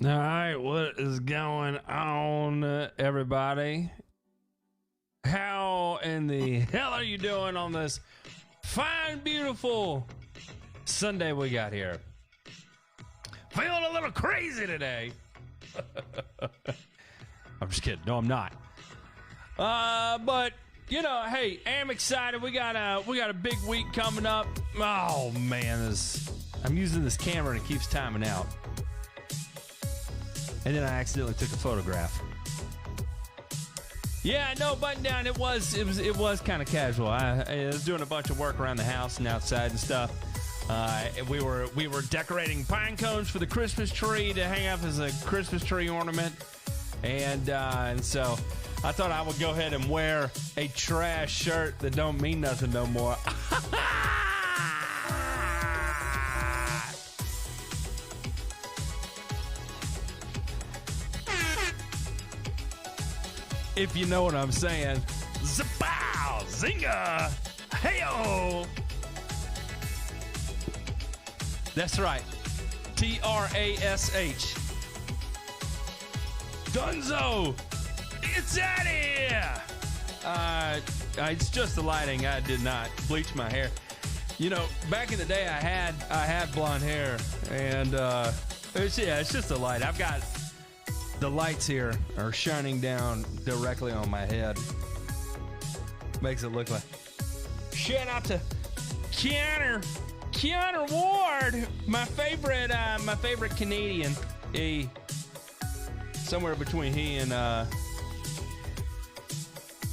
All right, what is going on, everybody? How in the hell are you doing on this fine, beautiful Sunday we got here? Feeling a little crazy today. I'm just kidding. No, I'm not. But you know, hey, I'm excited. We got a big week coming up. Oh man, I'm using this camera and it keeps timing out. And then I accidentally took a photograph. Yeah, no button down. It was kind of casual. I was doing a bunch of work around the house and outside and stuff. We were decorating pine cones for the Christmas tree to hang up as a Christmas tree ornament, and so I thought I would go ahead and wear a trash shirt that don't mean nothing no more. If you know what I'm saying. Zapow! Zinga! Heyo! That's right. T-R-A-S-H. Dunzo! It's out here! It's just the lighting. I did not bleach my hair. You know, back in the day, I had blonde hair, and it's just the light. I've got the lights here are shining down directly on my head. Makes it look like. Shout out to Keanu Ward, my favorite Canadian. Somewhere between he and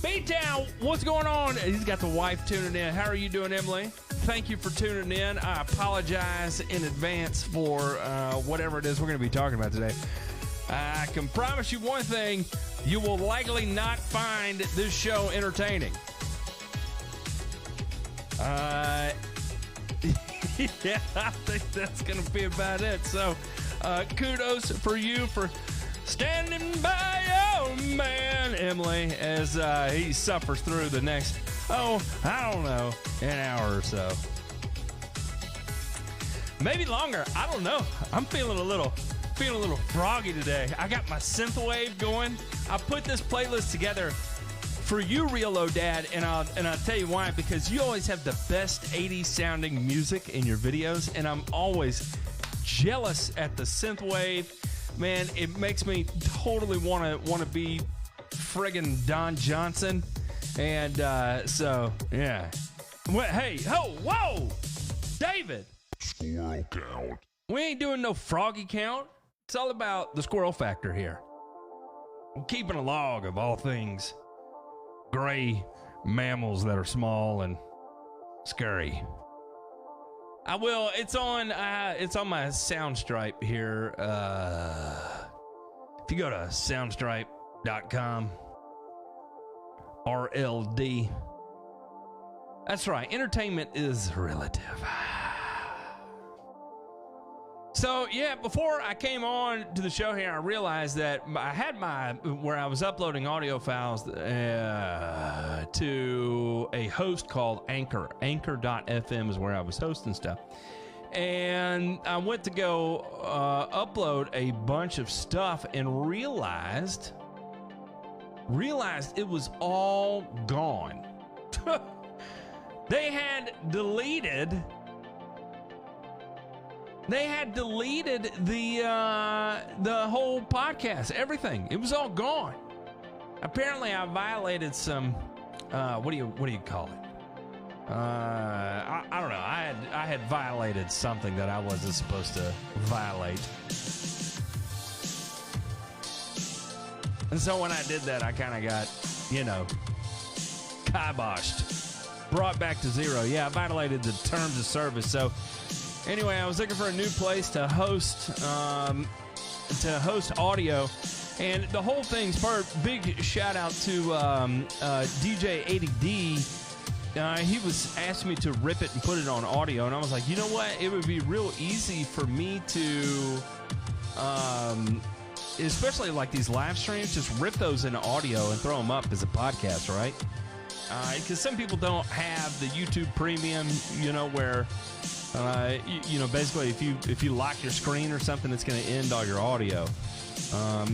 B-Town. What's going on? He's got the wife tuning in. How are you doing, Emily? Thank you for tuning in. I apologize in advance for whatever it is we're going to be talking about today. I can promise you one thing, you will likely not find this show entertaining. Yeah, I think that's going to be about it. So, kudos for you for standing by your man, Emily, as he suffers through the next, I don't know, an hour or so. Maybe longer. I don't know. I'm feeling a little froggy today. I got my synthwave going. I put this playlist together for you, Real Low Dad, and I'll tell you why. Because you always have the best 80s sounding music in your videos, and I'm always jealous at the synthwave. Man, it makes me totally want to be friggin' Don Johnson, and so yeah. Hey, whoa, David. Squirrel count. We ain't doing no froggy count. It's all about the squirrel factor here. I'm keeping a log of all things gray mammals that are small and scary. I will. It's on my Soundstripe here. If you go to soundstripe.com, RLD. That's right. Entertainment is relative. So, yeah, before I came on to the show here, I realized that I had where I was uploading audio files to a host called Anchor. Anchor.fm is where I was hosting stuff. And I went to go upload a bunch of stuff and realized it was all gone. They had deleted the whole podcast, everything. It was all gone. Apparently, I violated some. What do you call it? I don't know. I had violated something that I wasn't supposed to violate. And so when I did that, I kind of got, kiboshed, brought back to zero. Yeah, I violated the terms of service. So. Anyway, I was looking for a new place to host audio, and the whole thing's part. Big shout out to DJ 80D. He was asked me to rip it and put it on audio, and I was like, you know what? It would be real easy for me to, especially like these live streams, just rip those into audio and throw them up as a podcast, right? Because some people don't have the YouTube Premium, where Basically, if you lock your screen or something, it's going to end all your audio.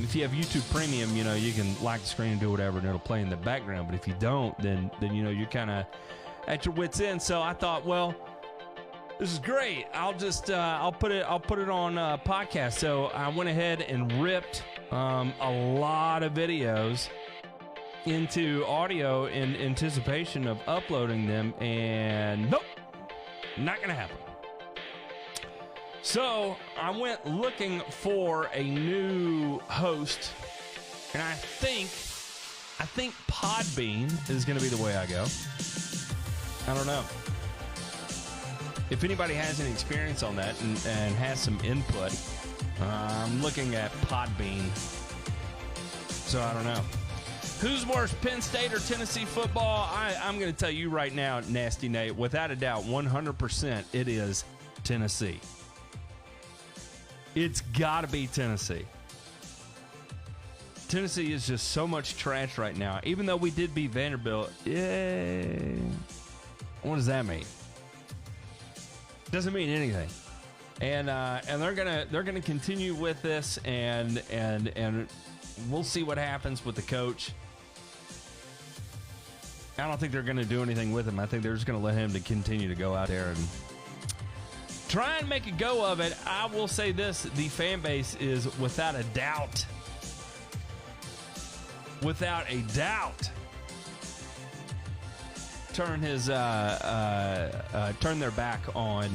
If you have YouTube Premium, you can lock the screen and do whatever, and it'll play in the background. But if you don't, then you're kind of at your wits' end. So I thought, well, this is great. I'll just I'll put it on podcast. So I went ahead and ripped a lot of videos into audio in anticipation of uploading them, and nope, not gonna happen. So I went looking for a new host, and I think Podbean is going to be the way I go. I don't know. If anybody has any experience on that and has some input, I'm looking at Podbean. So I don't know. Who's worse, Penn State or Tennessee football? I'm going to tell you right now, Nasty Nate, without a doubt, 100%, it is Tennessee. It's got to be Tennessee. Tennessee is just so much trash right now. Even though we did beat Vanderbilt, what does that mean? Doesn't mean anything. And they're gonna continue with this, and we'll see what happens with the coach. I don't think they're gonna do anything with him. I think they're just gonna let him to continue to go out there and try and make a go of it. I will say this, the fan base is without a doubt turn their back on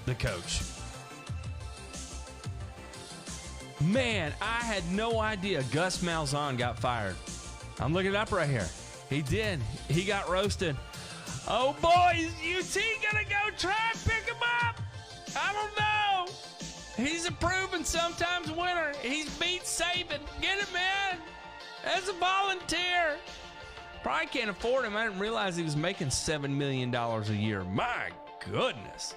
the coach. Man, I had no idea Gus Malzahn got fired. I'm looking it up right here. He did. He got roasted. Oh, boy, is UT gonna go try and pick him up? I don't know. He's a proven sometimes winner. He's beat Saban. Get him in as a volunteer. Probably can't afford him. I didn't realize he was making $7 million a year. My goodness.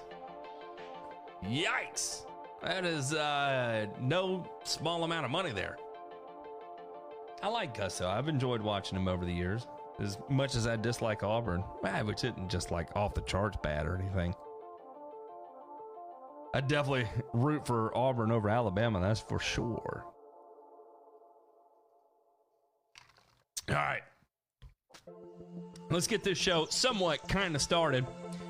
Yikes. That is no small amount of money there. I like Gus, though. I've enjoyed watching him over the years. As much as I dislike Auburn, which isn't just like off the charts bad or anything. I definitely root for Auburn over Alabama, that's for sure. All right. Let's get this show somewhat kind of started.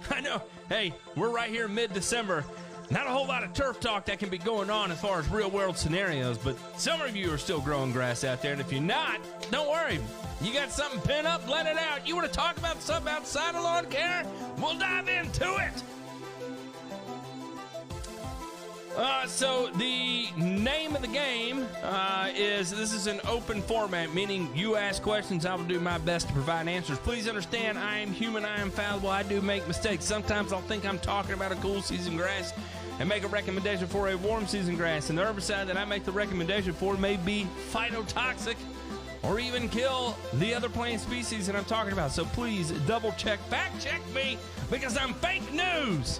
I know, hey, we're right here mid-December. Not a whole lot of turf talk that can be going on as far as real-world scenarios, but some of you are still growing grass out there, and if you're not, don't worry. You got something pinned up, let it out. You want to talk about something outside of lawn care? We'll dive into it. So the name of the game this is an open format, meaning you ask questions, I will do my best to provide answers. Please understand, I am human, I am fallible, I do make mistakes. Sometimes I'll think I'm talking about a cool season grass and make a recommendation for a warm season grass, and the herbicide that I make the recommendation for may be phytotoxic or even kill the other plant species that I'm talking about. So please double check, fact check me, because I'm fake news.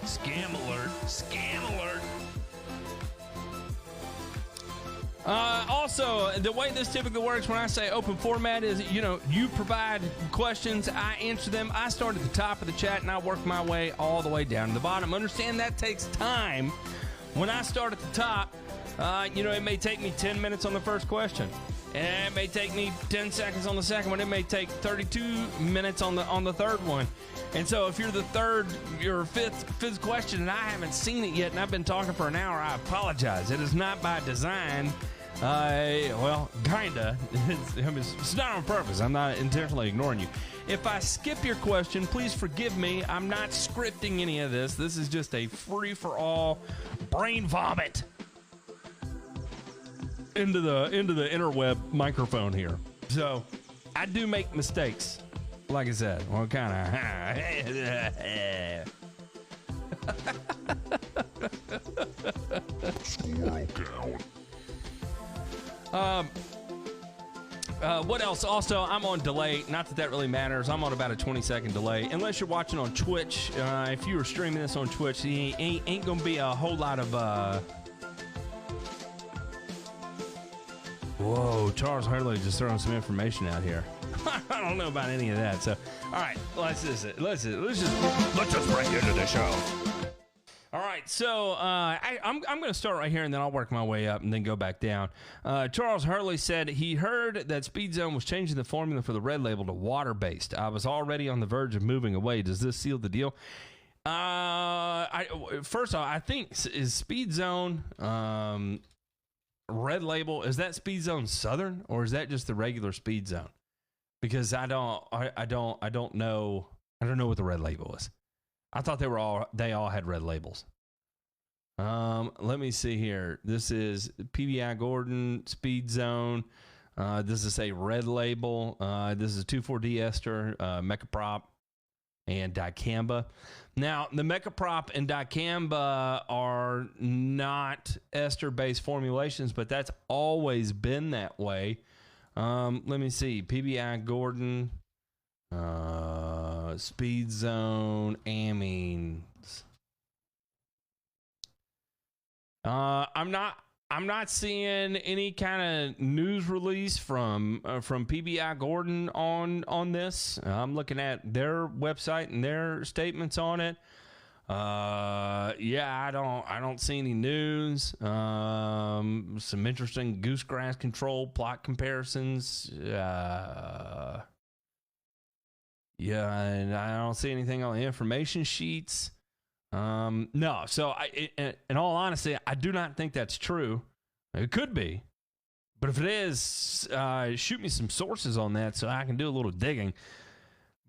Scam alert. Scam alert. Also, the way this typically works when I say open format is, you provide questions, I answer them. I start at the top of the chat and I work my way all the way down to the bottom. Understand that takes time. When I start at the top, it may take me 10 minutes on the first question. And it may take me 10 seconds on the second one. It may take 32 minutes on the third one. And so if you're the third or fifth question and I haven't seen it yet and I've been talking for an hour, I apologize. It is not by design. Kinda. It's not on purpose. I'm not intentionally ignoring you. If I skip your question, please forgive me. I'm not scripting any of this. This is just a free-for-all brain vomit into the interweb microphone here. So I do make mistakes. Like I said, well, kind of. What else? Also, I'm on delay. Not that really matters. I'm on about a 20-second delay. Unless you're watching on Twitch. If you were streaming this on Twitch, ain't gonna be a whole lot of Whoa, Charles Hurley just throwing some information out here. I don't know about any of that. So, all right, let's just break into the show. All right, so I'm going to start right here, and then I'll work my way up and then go back down. Charles Hurley said he heard that Speed Zone was changing the formula for the red label to water-based. I was already on the verge of moving away. Does this seal the deal? First off, I think is Speed Zone red label, is that Speed Zone Southern, or is that just the regular Speed Zone? Because I don't know what the red label is. I thought they all had red labels. Let me see here. This is PBI Gordon Speed Zone. This is a red label. This is 2,4-D ester, Mecaprop, and dicamba. Now, the Mecaprop and dicamba are not ester-based formulations, but that's always been that way. Let me see. PBI Gordon, Speed Zone, amines. I'm not seeing any kind of news release from PBI Gordon on this. I'm looking at their website and their statements on it. I don't see any news. Some interesting goosegrass control plot comparisons. And I don't see anything on the information sheets. No. So in all honesty, I do not think that's true. It could be, but if it is, shoot me some sources on that so I can do a little digging.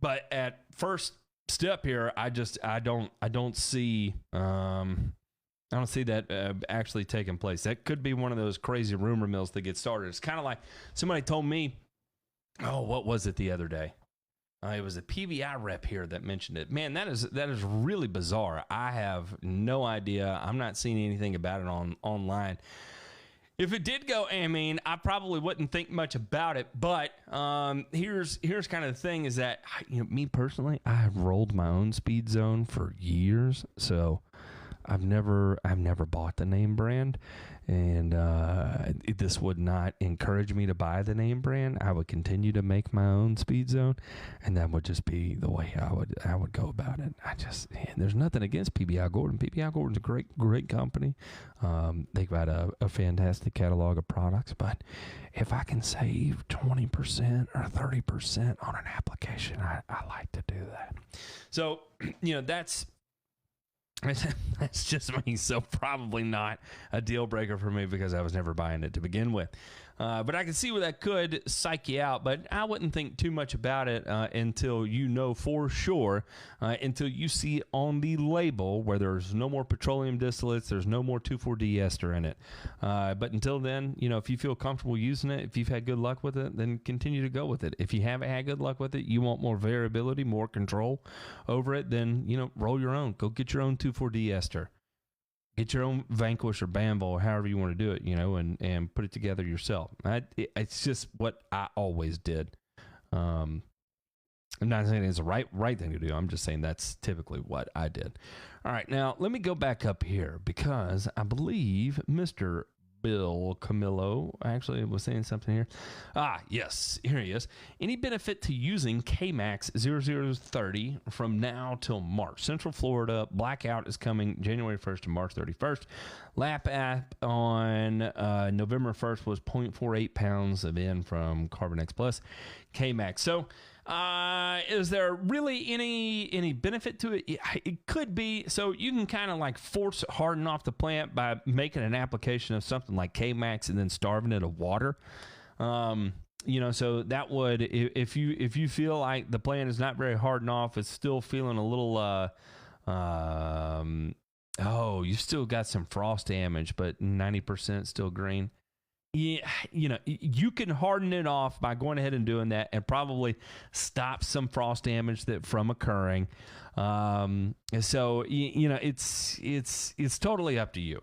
But at first step here, I don't see that actually taking place. That could be one of those crazy rumor mills that get started. It's kind of like somebody told me, what was it the other day? It was a PBI rep here that mentioned it. Man, that is really bizarre. I have no idea. I'm not seeing anything about it online. If it did go amine, I probably wouldn't think much about it. But here's kind of the thing: is that me personally, I have rolled my own Speed Zone for years, so I've never bought the name brand, and this would not encourage me to buy the name brand. I would continue to make my own Speed Zone, and that would just be the way I would go about it. There's nothing against PBI Gordon. PBI Gordon's a great company. They've got a fantastic catalog of products, but if I can save 20% or 30% on an application, I like to do that. So that's just me, so probably not a deal breaker for me because I was never buying it to begin with. But I can see where that could psych you out, but I wouldn't think too much about it until you know for sure, until you see on the label where there's no more petroleum distillates, there's no more 2,4-D ester in it. But until then, if you feel comfortable using it, if you've had good luck with it, then continue to go with it. If you haven't had good luck with it, you want more variability, more control over it, then, roll your own. Go get your own 2,4-D ester. Get your own Vanquish or Banville or however you want to do it, and put it together yourself. It's just what I always did. I'm not saying it's the right thing to do. I'm just saying that's typically what I did. All right, now let me go back up here because I believe Mr. Bill Camillo actually was saying something here. Yes, here he is. Any benefit to using K-Max 0030 from now till March? Central Florida, blackout is coming January 1st to March 31st. Lap app on November 1st was 0.48 pounds of N from Carbonex Plus K-Max. So is there really any benefit to it? It could be. So you can kind of like force harden off the plant by making an application of something like K-Max and then starving it of water. So that would, if you feel like the plant is not very hardened off, it's still feeling a little, you still got some frost damage, but 90% still green. Yeah, you can harden it off by going ahead and doing that and probably stop some frost damage from occurring. So it's totally up to you.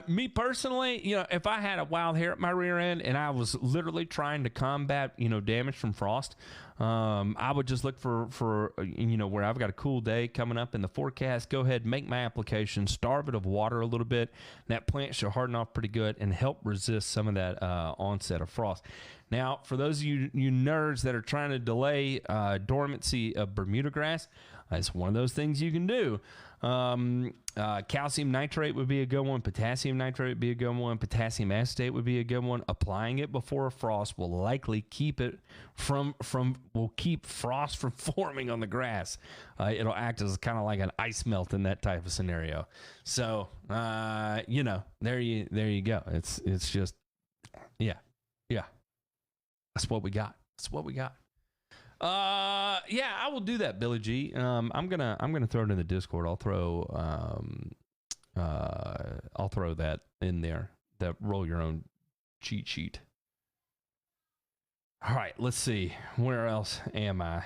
Me personally, if I had a wild hair at my rear end and I was literally trying to combat damage from frost, I would just look for where I've got a cool day coming up in the forecast. Go ahead, make my application, starve it of water a little bit. That plant should harden off pretty good and help resist some of that onset of frost. Now, for those of you nerds that are trying to delay dormancy of Bermuda grass, it's one of those things you can do. Calcium nitrate would be a good one. Potassium nitrate would be a good one. Potassium acetate would be a good one. Applying it before a frost will likely keep it will keep frost from forming on the grass. It'll act as kind of like an ice melt in that type of scenario. So, there you go. It's just, yeah. That's what we got. Yeah, I will do that, Billy G. I'm gonna throw it in the Discord. I'll throw that in there. That roll your own cheat sheet. All right, let's see. Where else am I?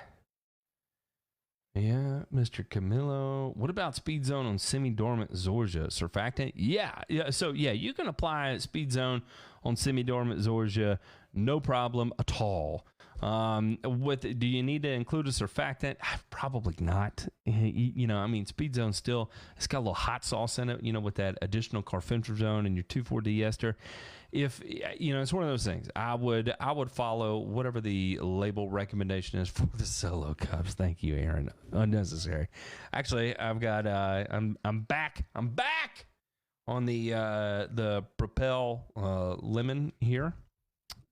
Yeah, Mr. Camillo. What about Speed Zone on semi-dormant Zorgia surfactant? Yeah. So you can apply Speed Zone on semi-dormant Zorgia, no problem at all. Do you need to include a surfactant? Probably not. Speed Zone still, it's got a little hot sauce in it, with that additional carfentrazone and your 2,4-D ester. If it's one of those things, I would follow whatever the label recommendation is for the solo cups. Thank you, Aaron. Unnecessary. Actually, I've got I'm back on the Propel lemon here.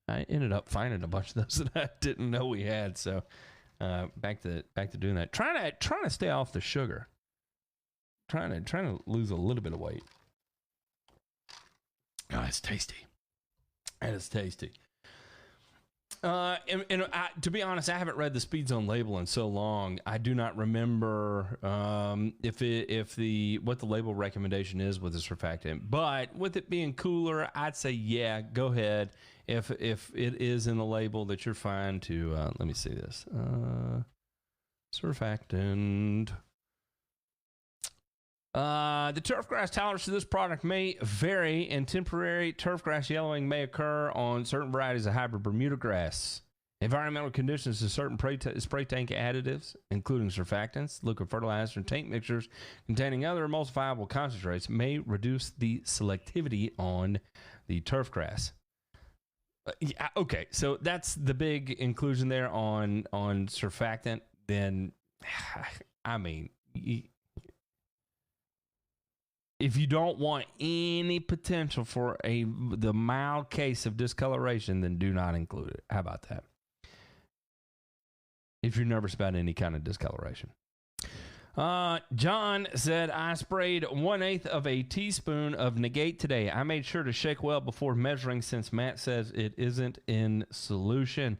I ended up finding a bunch of those that I didn't know we had. So back to doing that. Trying to stay off the sugar. Trying to lose a little bit of weight. Oh, it's tasty. That is tasty. To be honest, I haven't read the Speed Zone label in so long. I do not remember what the label recommendation is with the surfactant. But with it being cooler, I'd say go ahead. If it is in the label that you're fine to. Let me see this. Surfactant. The turfgrass tolerance to this product may vary, and temporary turfgrass yellowing may occur on certain varieties of hybrid Bermuda grass. Environmental conditions to certain spray tank additives, including surfactants, liquid fertilizer, and tank mixtures containing other emulsifiable concentrates, may reduce the selectivity on the turfgrass. Okay, so that's the big inclusion there on surfactant. Then, if you don't want any potential for the mild case of discoloration, then do not include it. How about that? If you're nervous about any kind of discoloration. John said, I sprayed 1/8 of a teaspoon of Negate today. I made sure to shake well before measuring since Matt says it isn't in solution.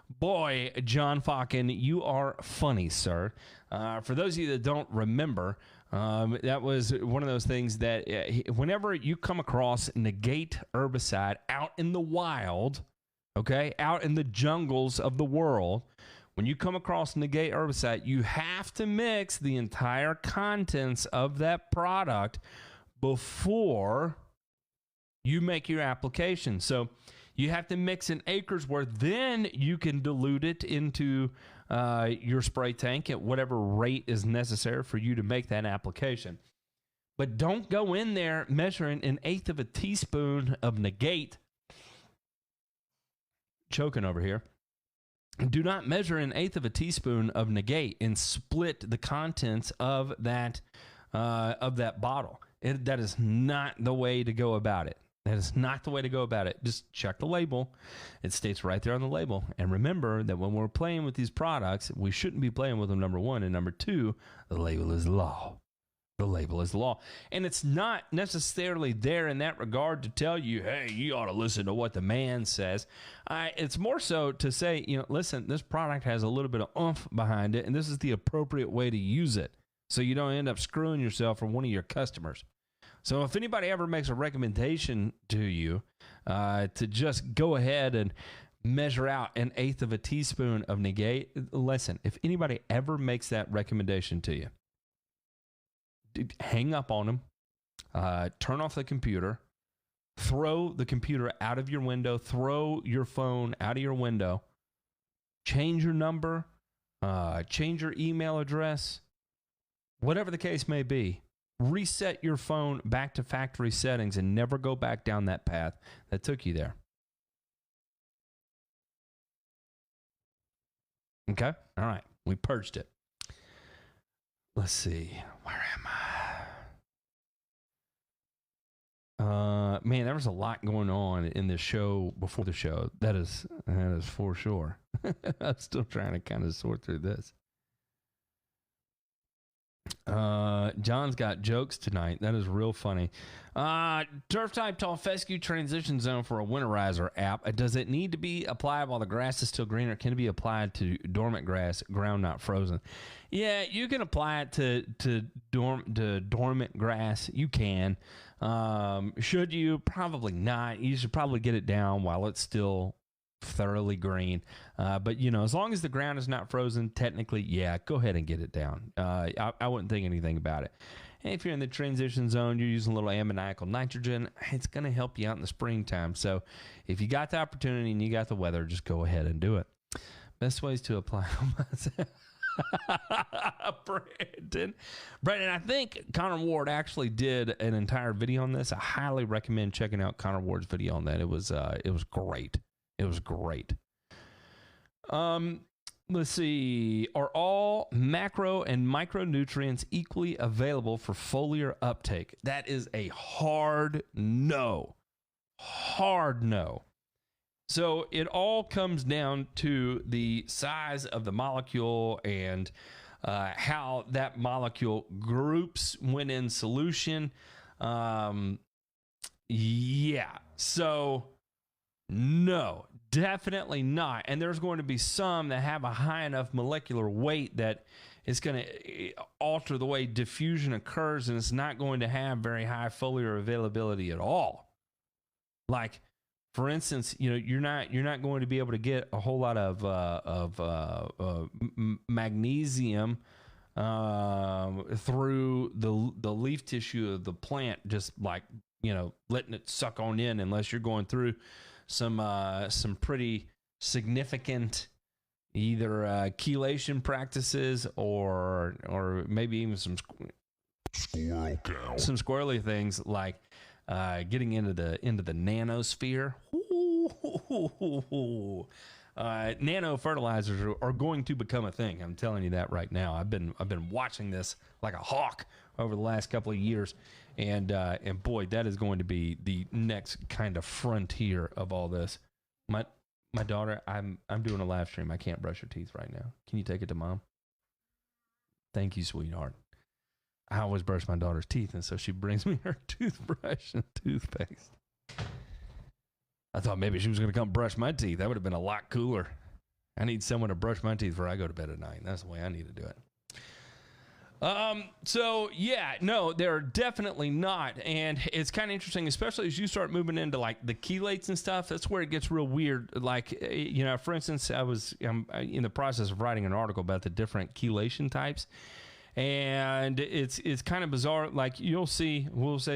Boy, John Falcon, you are funny, sir. For those of you that don't remember, that was one of those things that whenever you come across Negate herbicide out in the wild, okay, out in the jungles of the world, when you come across Negate herbicide, you have to mix the entire contents of that product before you make your application. So you have to mix in acres where then you can dilute it into your spray tank at whatever rate is necessary for you to make that application. But don't go in there measuring 1/8 of a teaspoon of Negate. Choking over here. Do not measure 1/8 of a teaspoon of Negate and split the contents of that bottle. That is not the way to go about it. That is not the way to go about it. Just check the label. It states right there on the label. And remember that when we're playing with these products, we shouldn't be playing with them, number one. And number two, the label is law. The label is law. And it's not necessarily there in that regard to tell you, hey, you ought to listen to what the man says. It's more so to say, listen, this product has a little bit of oomph behind it, and this is the appropriate way to use it so you don't end up screwing yourself or one of your customers. So if anybody ever makes a recommendation to you to just go ahead and measure out 1/8 of a teaspoon of negate. Listen, if anybody ever makes that recommendation to you, hang up on them, turn off the computer, throw the computer out of your window, throw your phone out of your window, change your number, change your email address, whatever the case may be. Reset your phone back to factory settings and never go back down that path that took you there. Okay? All right. We purged it. Let's see. Where am I? Man, there was a lot going on in the show before the show. That is for sure. I'm still trying to kind of sort through this. John's got jokes tonight. That is real funny. Turf type tall fescue transition zone for a winterizer app. Does it need to be applied while the grass is still green, or can it be applied to dormant grass, ground not frozen? Yeah, you can apply it to dormant grass. You can. Should you? Probably not. You should probably get it down while it's still thoroughly green. But, you know, as long as the ground is not frozen, technically, yeah, go ahead and get it down. I wouldn't think anything about it. And if you're in the transition zone, you're using a little ammoniacal nitrogen, it's going to help you out in the springtime. So if you got the opportunity and you got the weather, just go ahead and do it. Best ways to apply Brandon, I think Connor Ward actually did an entire video on this. I highly recommend checking out Connor Ward's video on that. It was great. It was great. Let's see. Are all macro and micronutrients equally available for foliar uptake? That is a hard no. Hard no. So it all comes down to the size of the molecule and how that molecule groups when in solution. Yeah. So no, definitely not. And there's going to be some that have a high enough molecular weight that it's going to alter the way diffusion occurs, and it's not going to have very high foliar availability at all. Like, for instance, you know, you're not going to be able to get a whole lot of magnesium through the leaf tissue of the plant, just like, you know, letting it suck on in, unless you're going through some pretty significant either chelation practices or maybe even some squirrely things like getting into the nanosphere. Nano fertilizers are going to become a thing. I'm telling you that right now. I've been watching this like a hawk over the last couple of years, and boy, that is going to be the next kind of frontier of all this. My daughter, I'm doing a live stream. I can't brush her teeth right now. Can you take it to mom? Thank you, sweetheart. I always brush my daughter's teeth, and so she brings me her toothbrush and toothpaste. I thought maybe she was going to come brush my teeth. That would have been a lot cooler. I need someone to brush my teeth before I go to bed at night. That's the way I need to do it. So yeah, no, they're definitely not. And it's kind of interesting, especially as you start moving into like the chelates and stuff. That's where it gets real weird. Like, you know, for instance, I'm in the process of writing an article about the different chelation types. And it's kind of bizarre. Like we'll say,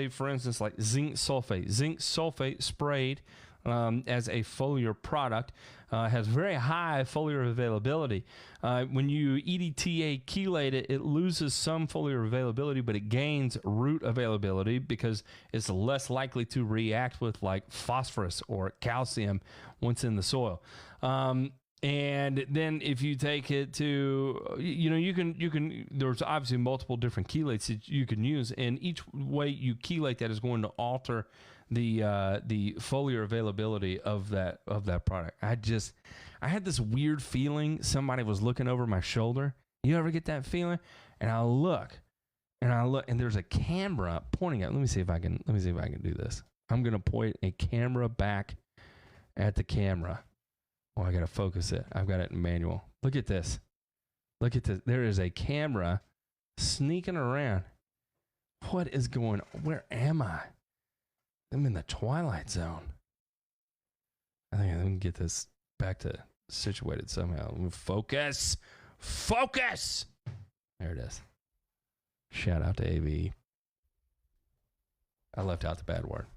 for instance, like zinc sulfate sprayed as a foliar product has very high foliar availability. When you EDTA chelate it, it loses some foliar availability, but it gains root availability because it's less likely to react with like phosphorus or calcium once in the soil. And then if you take it to, you know, you can, there's obviously multiple different chelates that you can use, and each way you chelate that is going to alter the foliar availability of that product. I had this weird feeling somebody was looking over my shoulder. You ever get that feeling? And I look, and there's a camera pointing at. Let me see if I can do this. I'm gonna point a camera back at the camera. Oh, I gotta focus it. I've got it in manual. Look at this. Look at this. There is a camera sneaking around. What is going on? Where am I? I'm in the Twilight Zone. I think I can get this back to situated somehow. Focus. There it is. Shout out to AV. I left out the bad word.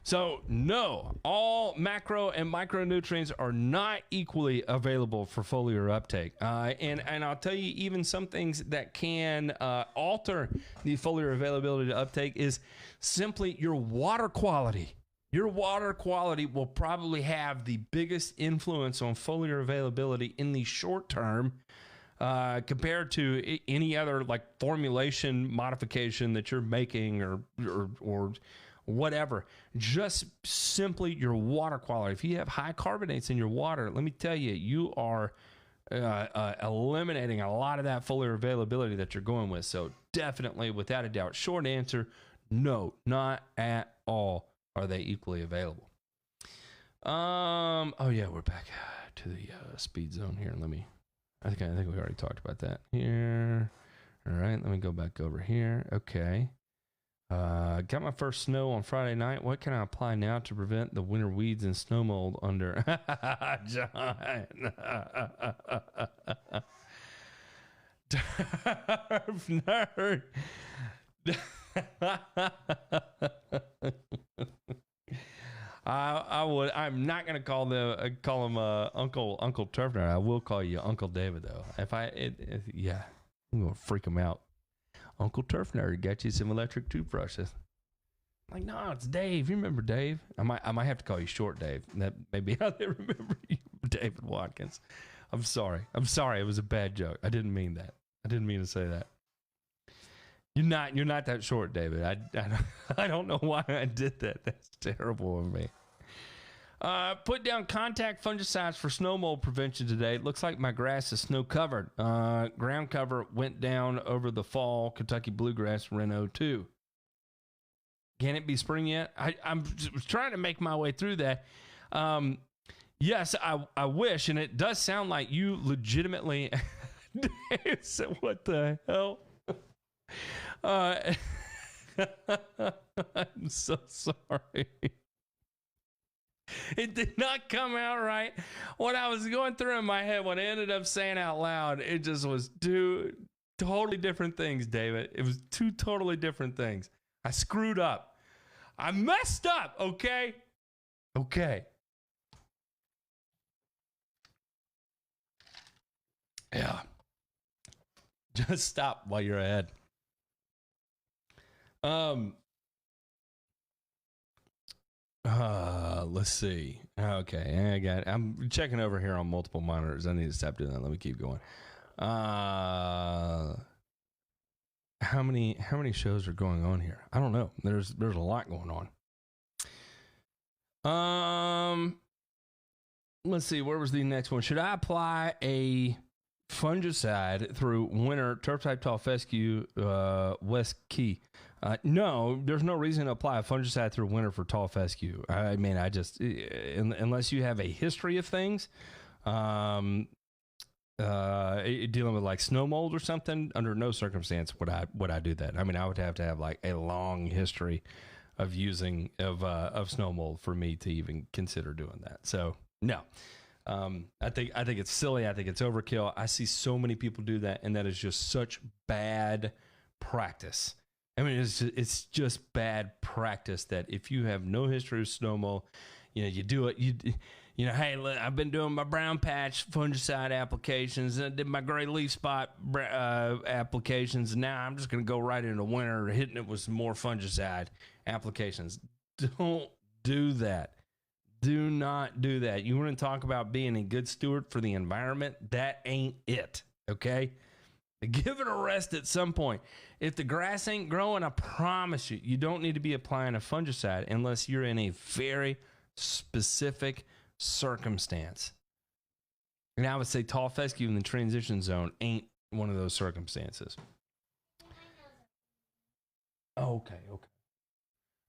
So, no, all macro and micronutrients are not equally available for foliar uptake. And I'll tell you, even some things that can alter the foliar availability to uptake is simply your water quality. Your water quality will probably have the biggest influence on foliar availability in the short term compared to any other like formulation modification that you're making or whatever. Just simply your water quality. If you have high carbonates in your water, let me tell you, you are eliminating a lot of that foliar availability that you're going with. So definitely, without a doubt, short answer, no, not at all are they equally available. Oh yeah, we're back to the speed zone here. I think we already talked about that here. All right, let me go back over here. Okay. Got my first snow on Friday night. What can I apply now to prevent the winter weeds and snow mold under? John. Turf nerd. I'm not gonna call him Uncle Turf nerd. I will call you Uncle David though. Yeah, I'm gonna freak him out. Uncle Turf Nerd got you some electric toothbrushes. Like, no, it's Dave. You remember Dave? I might have to call you Short Dave. That may be how they remember you, David Watkins. I'm sorry. It was a bad joke. I didn't mean that. I didn't mean to say that. You're not that short, David. I don't know why I did that. That's terrible of me. Put down contact fungicides for snow mold prevention today. It looks like my grass is snow covered. Ground cover went down over the fall Kentucky bluegrass Reno 2. Can it be spring yet? I'm trying to make my way through that. Yes, I wish, and it does sound like you legitimately. So what the hell? I'm so sorry. It did not come out right. What I was going through in my head, what I ended up saying out loud, it just was two totally different things, David. It was two totally different things. I screwed up. I messed up, okay? Okay. Yeah. Just stop while you're ahead. Let's see. Okay, I'm checking over here on multiple monitors. I need to stop doing that. Let me keep going. How many shows are going on here? I don't know. There's a lot going on. Let's see. Where was the next one? Should I apply a fungicide through winter turf type tall fescue West Key? No, there's no reason to apply a fungicide through winter for tall fescue. I mean, unless you have a history of things, dealing with like snow mold or something, under no circumstance would I do that. I mean, I would have to have like a long history of using of snow mold for me to even consider doing that. So no. I think it's silly. I think it's overkill. I see so many people do that, and that is just such bad practice. I mean, it's just bad practice that if you have no history of snow mold, you do it. Hey, look, I've been doing my brown patch fungicide applications, and I did my gray leaf spot applications, and now I'm just going to go right into winter hitting it with some more fungicide applications. Don't do that. Do not do that. You want to talk about being a good steward for the environment? That ain't it, okay? Give it a rest at some point. If the grass ain't growing, I promise you, you don't need to be applying a fungicide unless you're in a very specific circumstance. And I would say tall fescue in the transition zone ain't one of those circumstances. Okay.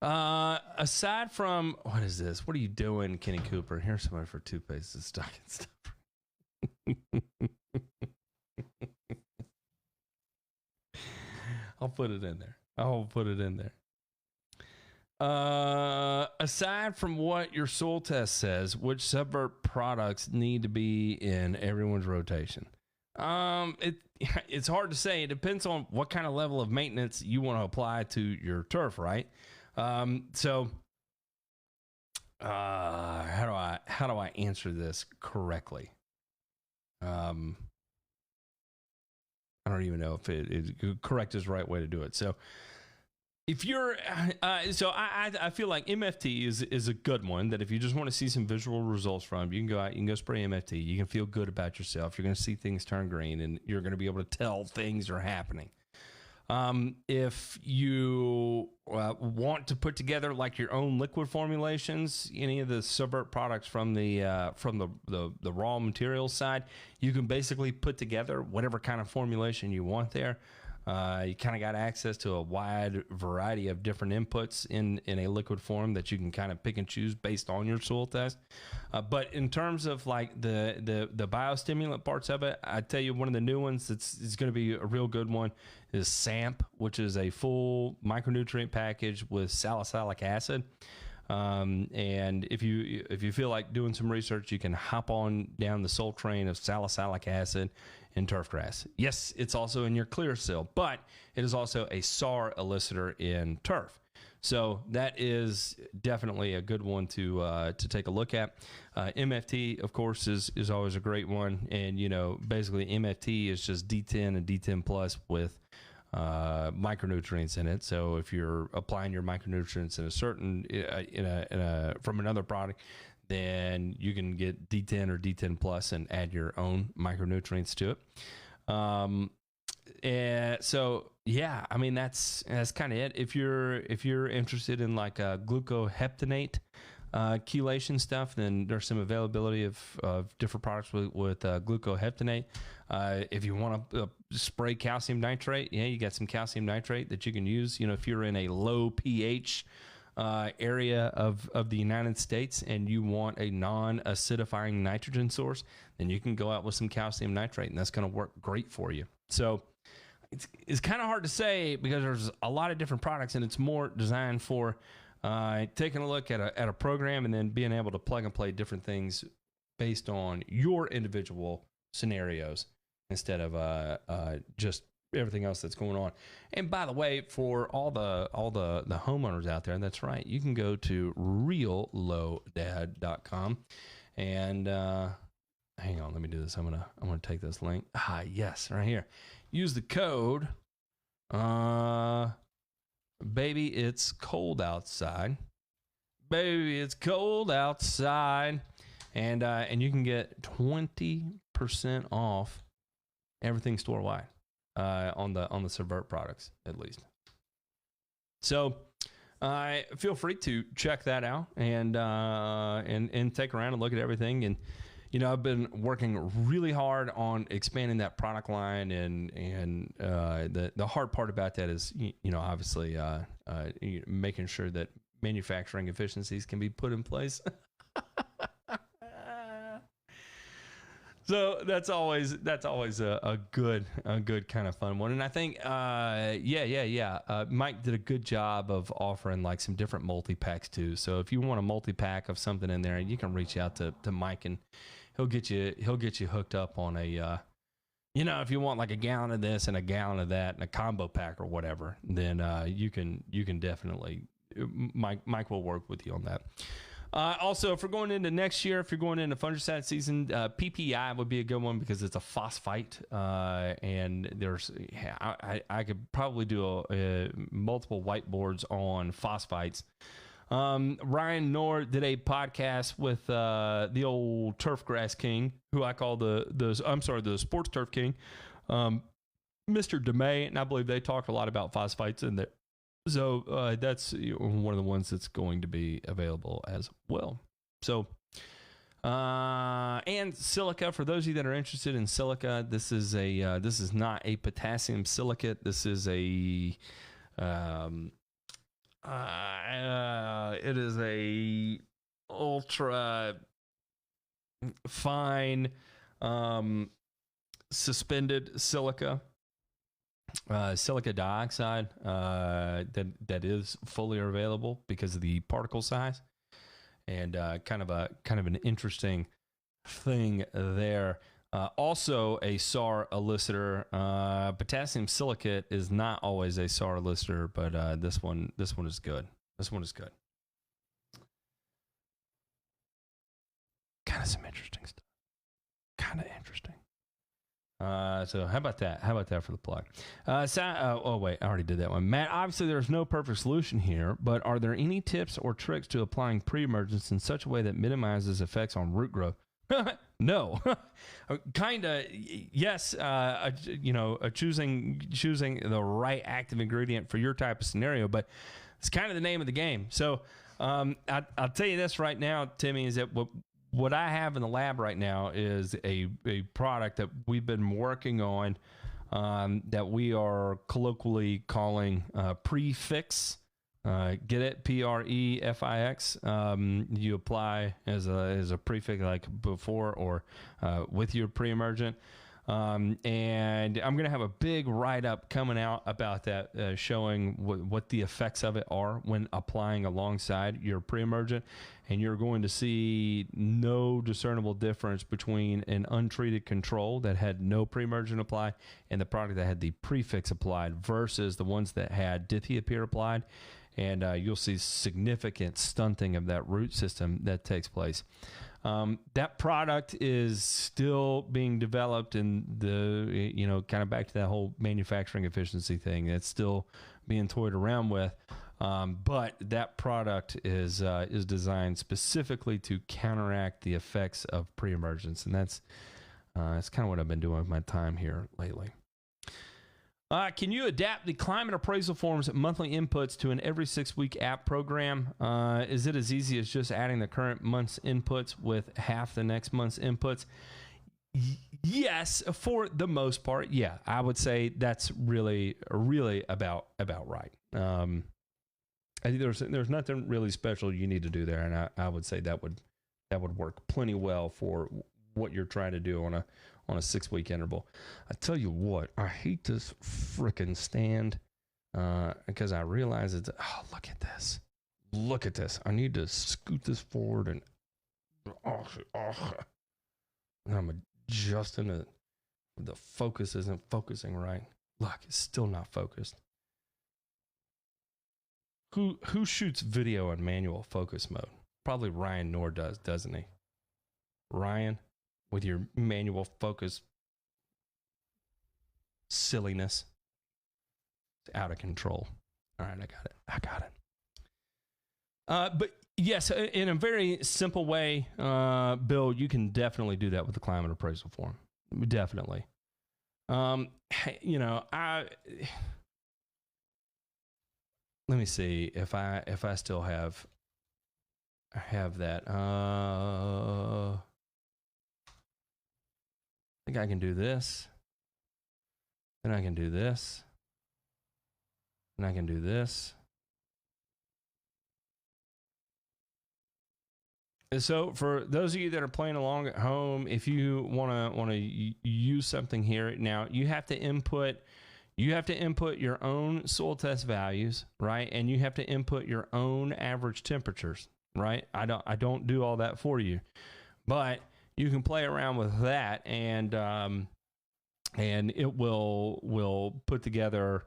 Aside from, what is this? What are you doing, Kenny Cooper? Here's somebody for toothpaste and stocking stuff. I'll put it in there. Aside from what your soil test says, which subvert products need to be in everyone's rotation? It's hard to say. It depends on what kind of level of maintenance you want to apply to your turf, right? So how do I answer this correctly? I don't even know if it correct is the right way to do it. So if you're, I feel like MFT is a good one that if you just want to see some visual results from, you can go out, you can go spray MFT. You can feel good about yourself. You're going to see things turn green, and you're going to be able to tell things are happening. If you want to put together like your own liquid formulations, any of the subvert products from the raw materials side, you can basically put together whatever kind of formulation you want there. You kind of got access to a wide variety of different inputs in a liquid form that you can kind of pick and choose based on your soil test. But in terms of like the biostimulant parts of it, I tell you one of the new ones that's going to be a real good one is SAMP, which is a full micronutrient package with salicylic acid. And if you feel like doing some research, you can hop on down the soul train of salicylic acid in turfgrass. Yes, it's also in your clear sill, but it is also a SAR elicitor in turf. So that is definitely a good one to take a look at. MFT, of course, is always a great one. And, you know, basically MFT is just D10 and D10 plus with micronutrients in it. So if you're applying your micronutrients in a certain from another product, then you can get D10 or D10 plus and add your own micronutrients to it. And so yeah, I mean that's kind of it. If you're interested in like glucoheptanate chelation stuff, then there's some availability of different products with glucoheptanate. If you want to spray calcium nitrate, yeah, you got some calcium nitrate that you can use. You know, if you're in a low pH area of the United States and you want a non-acidifying nitrogen source, then you can go out with some calcium nitrate, and that's going to work great for you. So it's kind of hard to say because there's a lot of different products, and it's more designed for taking a look at a program and then being able to plug and play different things based on your individual scenarios instead of just everything else that's going on. And by the way, for all the homeowners out there, that's right, you can go to reallowdad.com and hang on, let me do this. I'm gonna take this link. Yes, right here. Use the code baby it's cold outside. Baby it's cold outside. And you can get 20% off everything store wide. On the subvert products, at least. So feel free to check that out and take around and look at everything. And you know, I've been working really hard on expanding that product line, and the hard part about that is you know, obviously making sure that manufacturing efficiencies can be put in place. So that's always a good kind of fun one. And I think Mike did a good job of offering like some different multi-packs too. So if you want a multi-pack of something in there, you can reach out to Mike, and he'll get you hooked up on a you know, if you want like a gallon of this and a gallon of that and a combo pack or whatever, then you can definitely Mike will work with you on that. Also, if we're going into next year, if you're going into fungicide season, PPI would be a good one because it's a phosphite, and there's I could probably do multiple whiteboards on phosphites. Ryan Knorr did a podcast with the old turfgrass king, who I call the sports turf king, Mr. DeMay, and I believe they talked a lot about phosphites in there. So that's one of the ones that's going to be available as well. So, and silica, for those of you that are interested in silica, this is not a potassium silicate. This is it is a ultra fine suspended silica. silica dioxide that is fully available because of the particle size, and kind of an interesting thing there. Also a SAR elicitor. Potassium silicate is not always a SAR elicitor, but this one is good. This one is good. Kind of some interesting stuff. Kind of interesting. So how about that? How about that for the plug? Oh wait, I already did that one. Matt, obviously there's no perfect solution here, but are there any tips or tricks to applying pre-emergence in such a way that minimizes effects on root growth? No. Kinda, yes. Choosing the right active ingredient for your type of scenario, but it's kind of the name of the game. So I'll tell you this right now, Timmy, is that what I have in the lab right now is a product that we've been working on that we are colloquially calling Prefix. Get it? Prefix. You apply as a prefix like before or with your pre-emergent. And I'm going to have a big write-up coming out about that, showing what the effects of it are when applying alongside your pre-emergent. And you're going to see no discernible difference between an untreated control that had no pre-emergent applied and the product that had the prefix applied versus the ones that had dithiopyr applied. And you'll see significant stunting of that root system that takes place. That product is still being developed in the, kind of back to that whole manufacturing efficiency thing. It's still being toyed around with. But that product is designed specifically to counteract the effects of pre-emergence. And that's kind of what I've been doing with my time here lately. Can you adapt the climate appraisal forms monthly inputs to an every 6-week app program? Is it as easy as just adding the current month's inputs with half the next month's inputs? Yes, for the most part. Yeah, I would say that's really about right. I think there's nothing really special you need to do there, and I would say that would work plenty well for what you're trying to do on a 6-week interval. I tell you what, I hate this frickin' stand because I realize it's, look at this. Look at this. I need to scoot this forward and I'm adjusting it. The focus isn't focusing right. Look, it's still not focused. Who shoots video in manual focus mode? Probably Ryan Knorr does, doesn't he? Ryan, with your manual focus silliness. It's out of control. All right, I got it. But yes, in a very simple way, Bill, you can definitely do that with the climate appraisal form. Definitely. Let me see if I still have that. I think I can do this. Then I can do this. And I can do this. And so for those of you that are playing along at home, if you want to use something here now, you have to input your own soil test values, right? And you have to input your own average temperatures, right? I don't do all that for you, but you can play around with that, and it will put together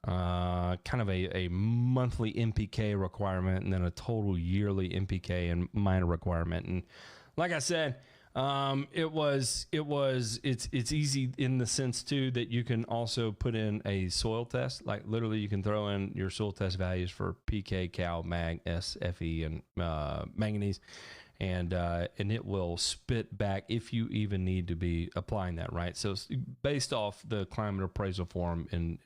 kind of a monthly NPK requirement and then a total yearly NPK and minor requirement. And like I said, it's easy in the sense too that you can also put in a soil test. Like literally you can throw in your soil test values for PK, Cal, Mag, S, Fe, and manganese, and it will spit back if you even need to be applying that, right? So based off the climate appraisal form and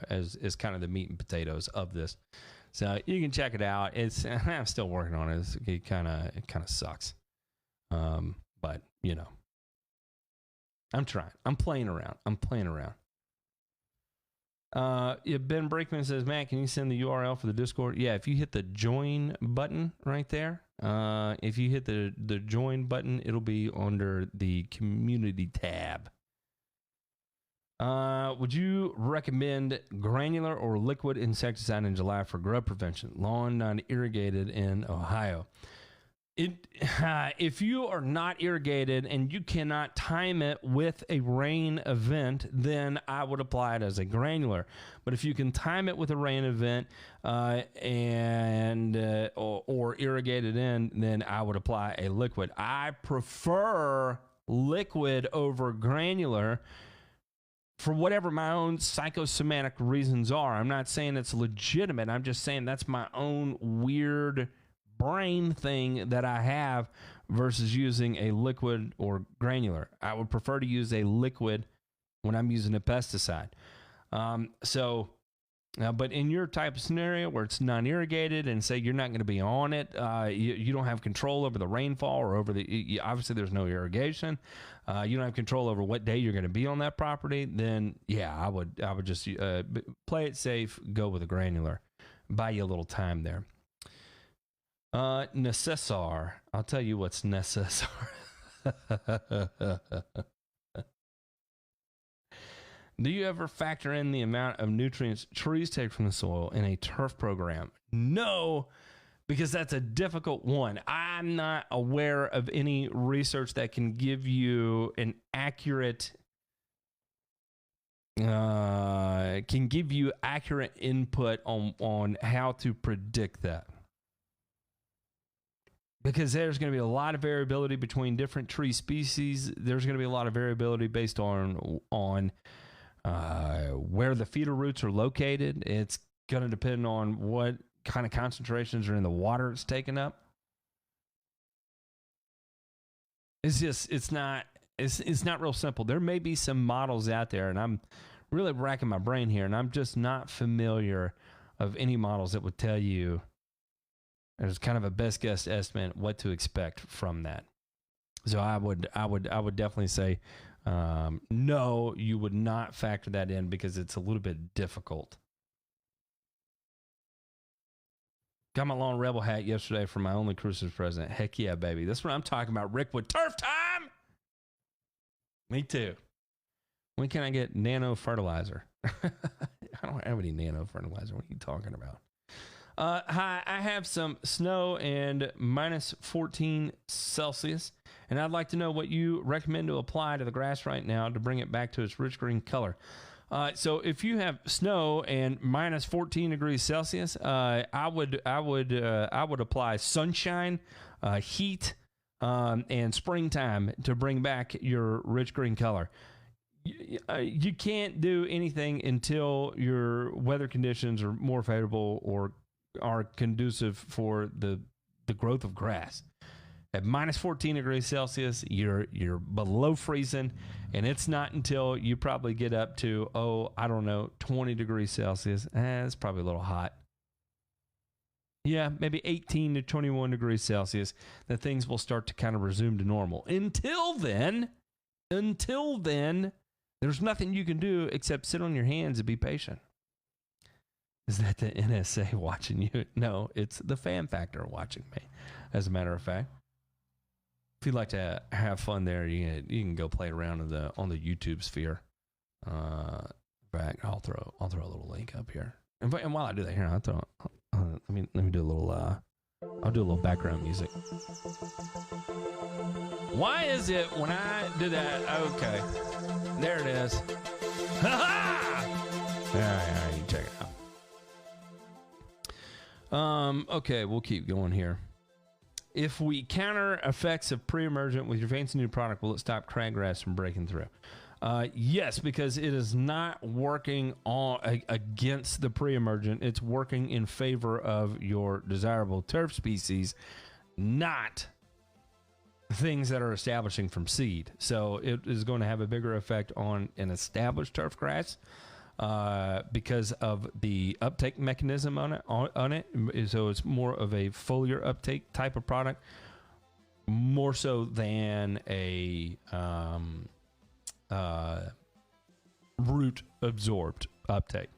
as kind of the meat and potatoes of this. So you can check it out. I'm still working on it. It kind of sucks. But I'm trying. I'm playing around. Ben Brickman says, Matt, can you send the URL for the Discord? Yeah, if you hit the join button right there, if you hit the join button, it'll be under the community tab. Would you recommend granular or liquid insecticide in July for grub prevention? Lawn not irrigated in Ohio. If you are not irrigated and you cannot time it with a rain event, then I would apply it as a granular. But if you can time it with a rain event or irrigate it in, then I would apply a liquid. I prefer liquid over granular for whatever my own psychosomatic reasons are. I'm not saying it's legitimate. I'm just saying that's my own weird brain thing that I have versus using a liquid or granular. I would prefer to use a liquid when I'm using a pesticide. But in your type of scenario where it's non-irrigated and say you're not going to be on it, you don't have control over the rainfall or over obviously there's no irrigation. You don't have control over what day you're going to be on that property. Then yeah, I would just play it safe. Go with a granular. Buy you a little time there. Necessar. I'll tell you what's necessar. Do you ever factor in the amount of nutrients trees take from the soil in a turf program? No, because that's a difficult one. I'm not aware of any research that can give you an accurate input on how to predict that. Because there's going to be a lot of variability between different tree species. There's going to be a lot of variability based on where the feeder roots are located. It's going to depend on what kind of concentrations are in the water it's taken up. It's not real simple. There may be some models out there, and I'm really racking my brain here, and I'm just not familiar of any models that would tell you there's kind of a best guess estimate what to expect from that. So I would definitely say no, you would not factor that in because it's a little bit difficult. Got my Lawn Rebel hat yesterday for my only Christmas present. Heck yeah, baby. That's what I'm talking about. Rickwood turf time. Me too. When can I get nano fertilizer? I don't have any nano fertilizer. What are you talking about? Hi, I have some snow and minus 14 Celsius, and I'd like to know what you recommend to apply to the grass right now to bring it back to its rich green color. So if you have snow and minus 14 degrees Celsius, I would apply sunshine, heat, and springtime to bring back your rich green color. You can't do anything until your weather conditions are more favorable or are conducive for the growth of grass. At minus 14 degrees Celsius, you're below freezing, and it's not until you probably get up to 20 degrees Celsius. It's probably a little hot. Yeah, maybe 18 to 21 degrees Celsius that things will start to kind of resume to normal. Until then, there's nothing you can do except sit on your hands and be patient. Is that the NSA watching you? No, it's the fan factor watching me, as a matter of fact. If you'd like to have fun there, you can go play around on the YouTube sphere. Back, I'll throw a little link up here. And while I do that, here let me do a little. I'll do a little background music. Why is it when I do that? Okay, there it is. Ha ha! All right, you can check it out. Okay, we'll keep going here. If we counter effects of pre-emergent with your fancy new product, will it stop crabgrass from breaking through? Yes, because it is not working against the pre-emergent. It's working in favor of your desirable turf species, not things that are establishing from seed. So it is going to have a bigger effect on an established turf grass because of the uptake mechanism on it. So it's more of a foliar uptake type of product, more so than a root absorbed uptake.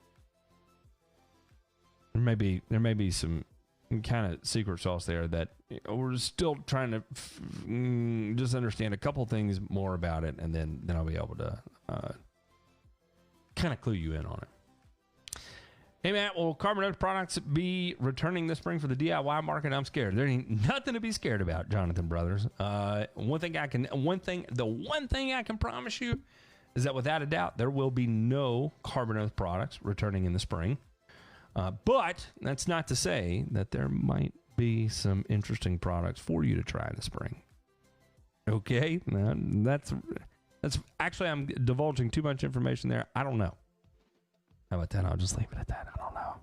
There may be some kind of secret sauce there that we're still trying to just understand a couple things more about it, and then I'll be able to kind of clue you in on it. Hey, Matt, will Carbon products be returning this spring for the DIY market? I'm scared. There ain't nothing to be scared about, Jonathan Brothers. The one thing I can promise you is that without a doubt, there will be no Carbon Earth products returning in the spring. But that's not to say that there might be some interesting products for you to try in the spring. Okay? That's actually, I'm divulging too much information there. I don't know. How about that? I'll just leave it at that. I don't know.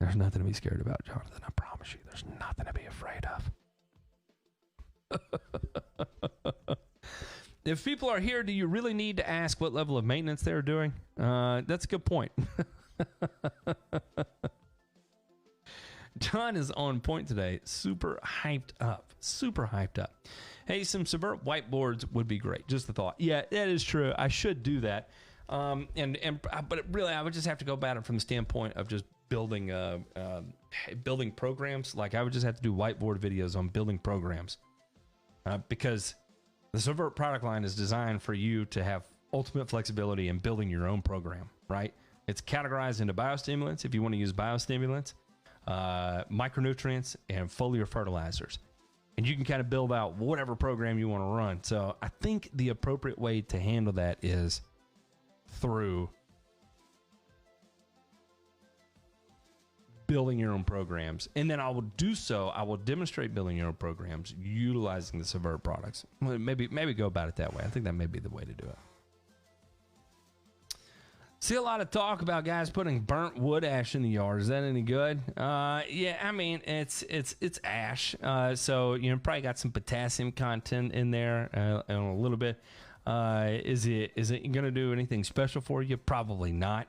There's nothing to be scared about, Jonathan. I promise you, there's nothing to be afraid of. If people are here, do you really need to ask what level of maintenance they're doing? That's a good point. John is on point today. Super hyped up. Hey, some Subvert whiteboards would be great. Just the thought. Yeah, that is true. I should do that. But really, I would just have to go about it from the standpoint of just building programs. Like, I would just have to do whiteboard videos on building programs, because the Subvert product line is designed for you to have ultimate flexibility in building your own program. Right? It's categorized into biostimulants if you want to use biostimulants, micronutrients, and foliar fertilizers. And you can kind of build out whatever program you want to run. So I think the appropriate way to handle that is through building your own programs. And then I will demonstrate building your own programs utilizing the Subvert products. Maybe go about it that way. I think that may be the way to do it. See a lot of talk about guys putting burnt wood ash in the yard. Is that any good? Yeah, I mean, it's ash. So, probably got some potassium content in there, a little bit. Is it going to do anything special for you? Probably not.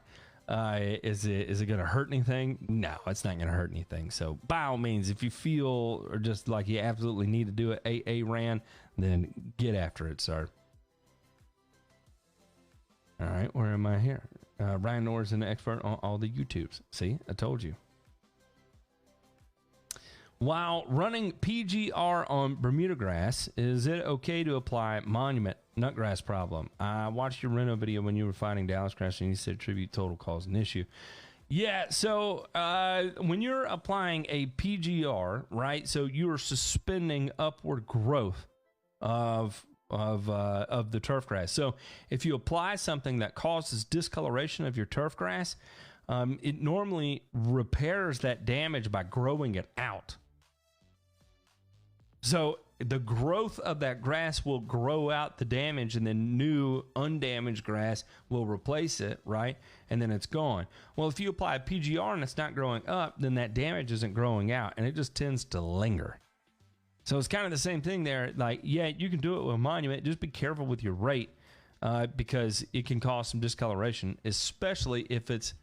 Is it going to hurt anything? No, it's not going to hurt anything. So by all means, if you feel or just like you absolutely need to do it, a ran, then get after it, sir. All right, where am I here? Ryan Orr is an expert on all the YouTubes. See, I told you. While running PGR on Bermuda grass, is it okay to apply Monument nutgrass problem? I watched your Reno video when you were fighting Dallas grass and you said tribute total caused an issue. Yeah, so when you're applying a PGR, right, so you are suspending upward growth of the turf grass. So if you apply something that causes discoloration of your turf grass, it normally repairs that damage by growing it out. So the growth of that grass will grow out the damage, and then new undamaged grass will replace it, right? And then it's gone. Well, if you apply a PGR and it's not growing up, then that damage isn't growing out, and it just tends to linger. So it's kind of the same thing there. Like, yeah, you can do it with Monument. Just be careful with your rate, because it can cause some discoloration, especially if it's...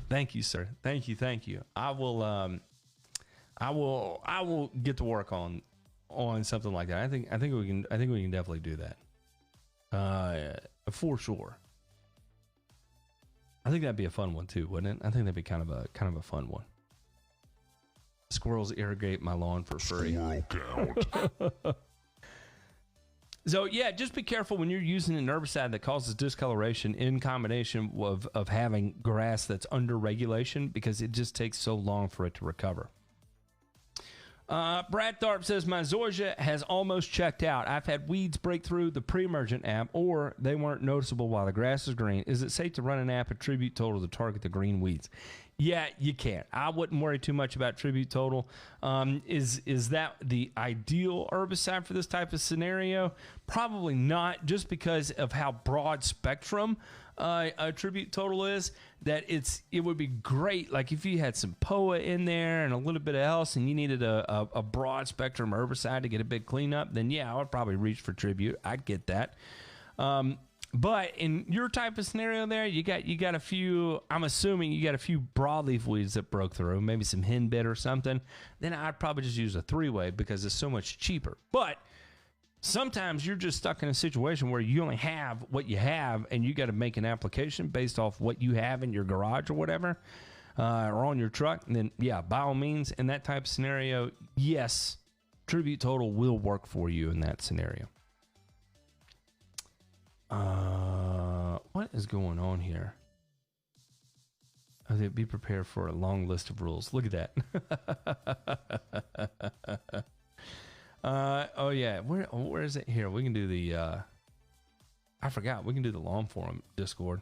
Thank you, sir. Thank you. I will get to work on something like that. I think we can definitely do that. For sure. I think that'd be a fun one too, wouldn't it? I think that'd be kind of a fun one. Squirrels irrigate my lawn for free. So yeah, just be careful when you're using an herbicide that causes discoloration in combination of having grass that's under regulation, because it just takes so long for it to recover. Brad Tharp says, my zoysia has almost checked out. I've had weeds break through the pre-emergent app, or they weren't noticeable while the grass is green. Is it safe to run an app attribute total to target the green weeds? Yeah, you can. I wouldn't worry too much about tribute total. Is that the ideal herbicide for this type of scenario? Probably not, just because of how broad spectrum a tribute total is. That it would be great, like if you had some POA in there and a little bit else, and you needed a broad spectrum herbicide to get a big cleanup, then yeah, I would probably reach for tribute. I'd get that. But in your type of scenario there, you got a few, I'm assuming you got a few broadleaf weeds that broke through, maybe some henbit or something. Then I'd probably just use a 3-way because it's so much cheaper. But sometimes you're just stuck in a situation where you only have what you have, and you got to make an application based off what you have in your garage or whatever, or on your truck. And then, yeah, by all means, in that type of scenario, yes, tribute total will work for you in that scenario. What is going on here? Oh, be prepared for a long list of rules. Look at that. Oh yeah, where is it here? We can do the I forgot. We can do the Lawn Forum Discord.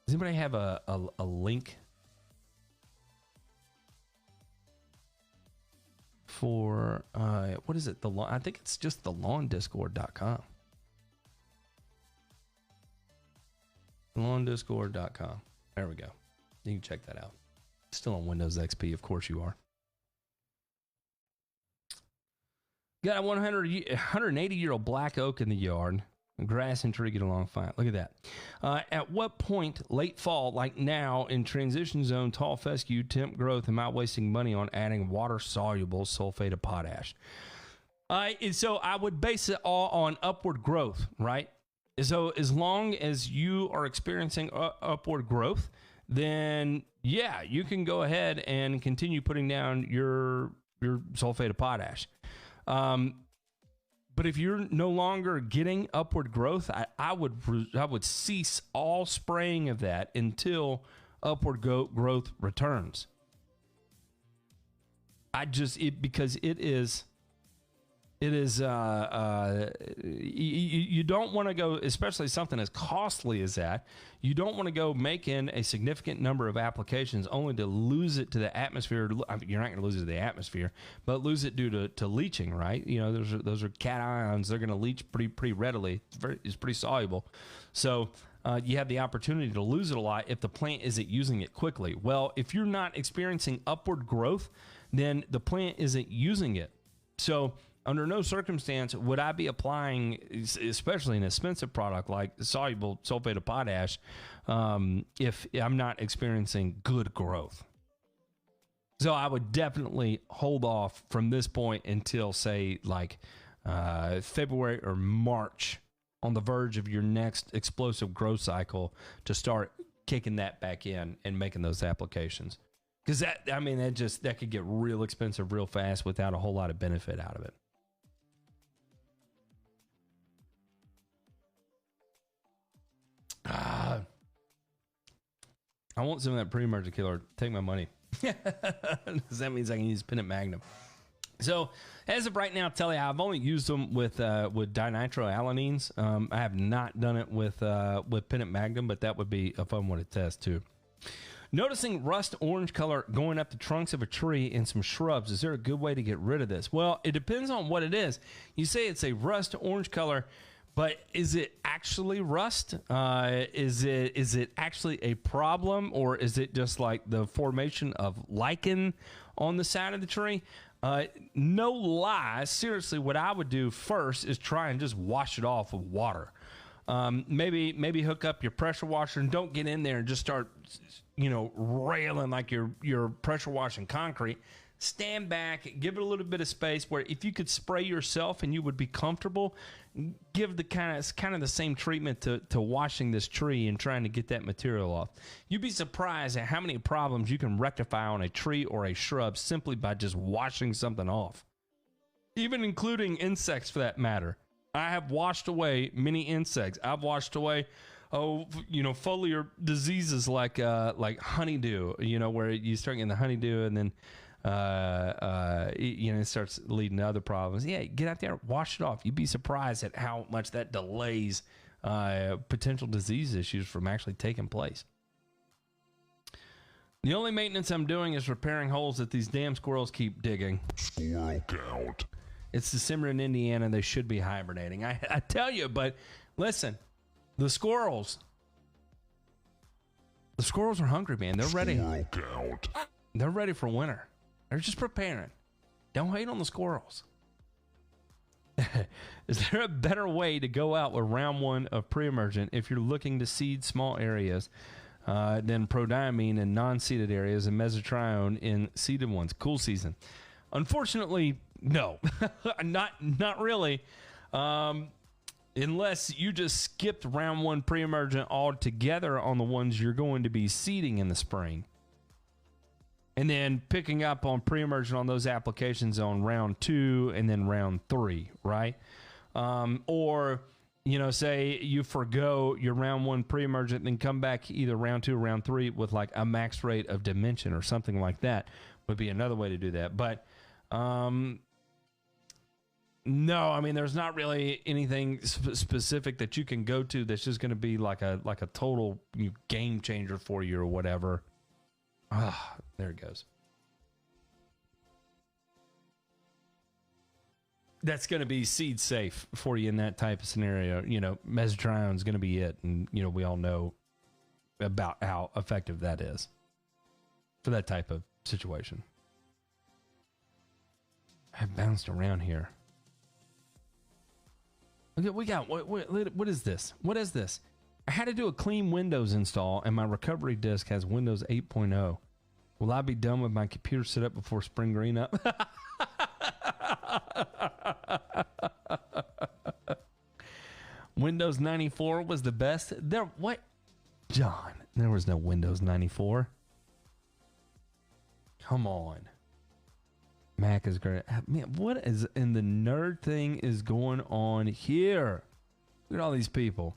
Does anybody have a link for what is it? The lawn? I think it's just the lawndiscord.com. Lawndiscord.com. There we go. You can check that out. Still on Windows XP, of course you are. Got a 180-year-old black oak in the yard. Grass and tree get along fine. Look at that. At what point, late fall, like now, in transition zone, tall fescue, temp growth, am I wasting money on adding water-soluble sulfate of potash? So I would base it all on upward growth, right? So as long as you are experiencing upward growth, then yeah, you can go ahead and continue putting down your sulfate of potash. But if you're no longer getting upward growth, I would cease all spraying of that until upward growth returns. Because it is you don't want to go, especially something as costly as that. You don't want to go making a significant number of applications only to lose it to the atmosphere. I mean, you're not going to lose it to the atmosphere, but lose it due to leaching, right? You know, those are cations. They're going to leach pretty readily. It's pretty soluble. So you have the opportunity to lose it a lot if the plant isn't using it quickly. Well, if you're not experiencing upward growth, then the plant isn't using it. So under no circumstance would I be applying, especially an expensive product like soluble sulfate of potash, if I'm not experiencing good growth. So I would definitely hold off from this point until, say, like February or March, on the verge of your next explosive growth cycle, to start kicking that back in and making those applications. Because that could get real expensive real fast without a whole lot of benefit out of it. I want some of that pre-emergent killer. Take my money. Because that means I can use Pennant Magnum. So as of right now, tell you, I've only used them with dinitroalanines. I have not done it with Pennant Magnum, but that would be a fun one to test too. Noticing rust orange color going up the trunks of a tree and some shrubs. Is there a good way to get rid of this? Well, it depends on what it is. You say it's a rust orange color, but is it actually rust? Is it actually a problem, or is it just like the formation of lichen on the side of the tree? No lie. Seriously, what I would do first is try and just wash it off with water. Maybe hook up your pressure washer, and don't get in there and just start, railing like you're pressure washing concrete. Stand back, give it a little bit of space where if you could spray yourself and you would be comfortable, give the kind of the same treatment to washing this tree and trying to get that material off. You'd be surprised at how many problems you can rectify on a tree or a shrub simply by just washing something off. Even including insects, for that matter. I have washed away many insects. I've washed away foliar diseases like honeydew, where you start getting the honeydew and then it starts leading to other problems. Yeah, get out there, wash it off. You'd be surprised at how much that delays potential disease issues from actually taking place. The only maintenance I'm doing is repairing holes that these damn squirrels keep digging. Look out. It's December in Indiana. They should be hibernating. I tell you, but listen, the squirrels are hungry, man. They're ready. Look out. They're ready for winter. They're just preparing. Don't hate on the squirrels. Is there a better way to go out with round one of pre-emergent if you're looking to seed small areas than prodiamine in non-seeded areas and mesotrione in seeded ones? Cool season. Unfortunately, no. not really. Unless you just skipped round one pre-emergent altogether on the ones you're going to be seeding in the spring. And then picking up on pre-emergent on those applications on round 2 and then round 3, right? Or you know, say you forgo your round 1 pre-emergent, then come back either round 2 or round 3 with like a max rate of dimension or something like that would be another way to do that. But no, I mean, there's not really anything specific that you can go to that's just going to be like a total game changer for you or whatever. Ah, there it goes. That's going to be seed safe for you in that type of scenario. You know, mesotrione is going to be it. And, you know, we all know about how effective that is for that type of situation. I bounced around here. Okay, we got, what is this? What is this? I had to do a clean Windows install, and my recovery disk has Windows 8.0. Will I be done with my computer set up before spring green up? Windows 94 was the best. There, what? John, there was no Windows 94. Come on. Mac is great. Man, what is in the nerd thing is going on here? Look at all these people.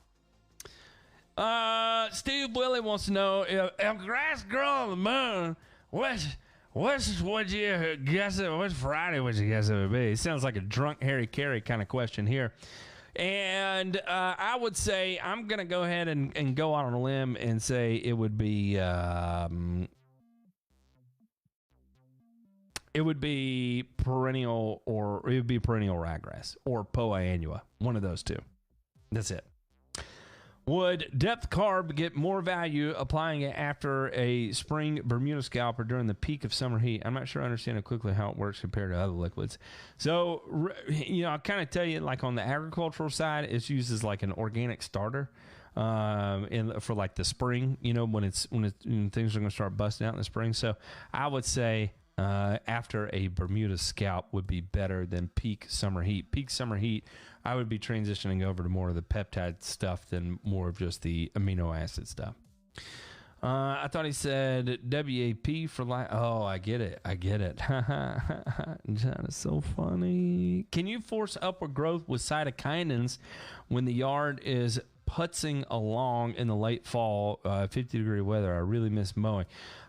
Steve Willie wants to know if grass grow on the moon, what you guess it? What Friday would you guess it would be? It sounds like a drunk Harry Carey kind of question here. And I would say I'm gonna go ahead and go out on a limb and say it would be perennial, or it would be perennial ryegrass or Poa annua. One of those two. That's it. Would depth carb get more value applying it after a spring Bermuda scalper during the peak of summer heat? I'm not sure I understand quickly how it works compared to other liquids. So, you know, I'll kind of tell you, like on the agricultural side, it's used as like an organic starter for like the spring, you know, when things are going to start busting out in the spring. So I would say after a Bermuda scalp would be better than peak summer heat. Peak summer heat, I would be transitioning over to more of the peptide stuff than more of just the amino acid stuff. I thought he said WAP for life. Oh, I get it. John is so funny. Can you force upward growth with cytokinins when the yard is putzing along in the late fall, 50-degree weather? I really miss mowing.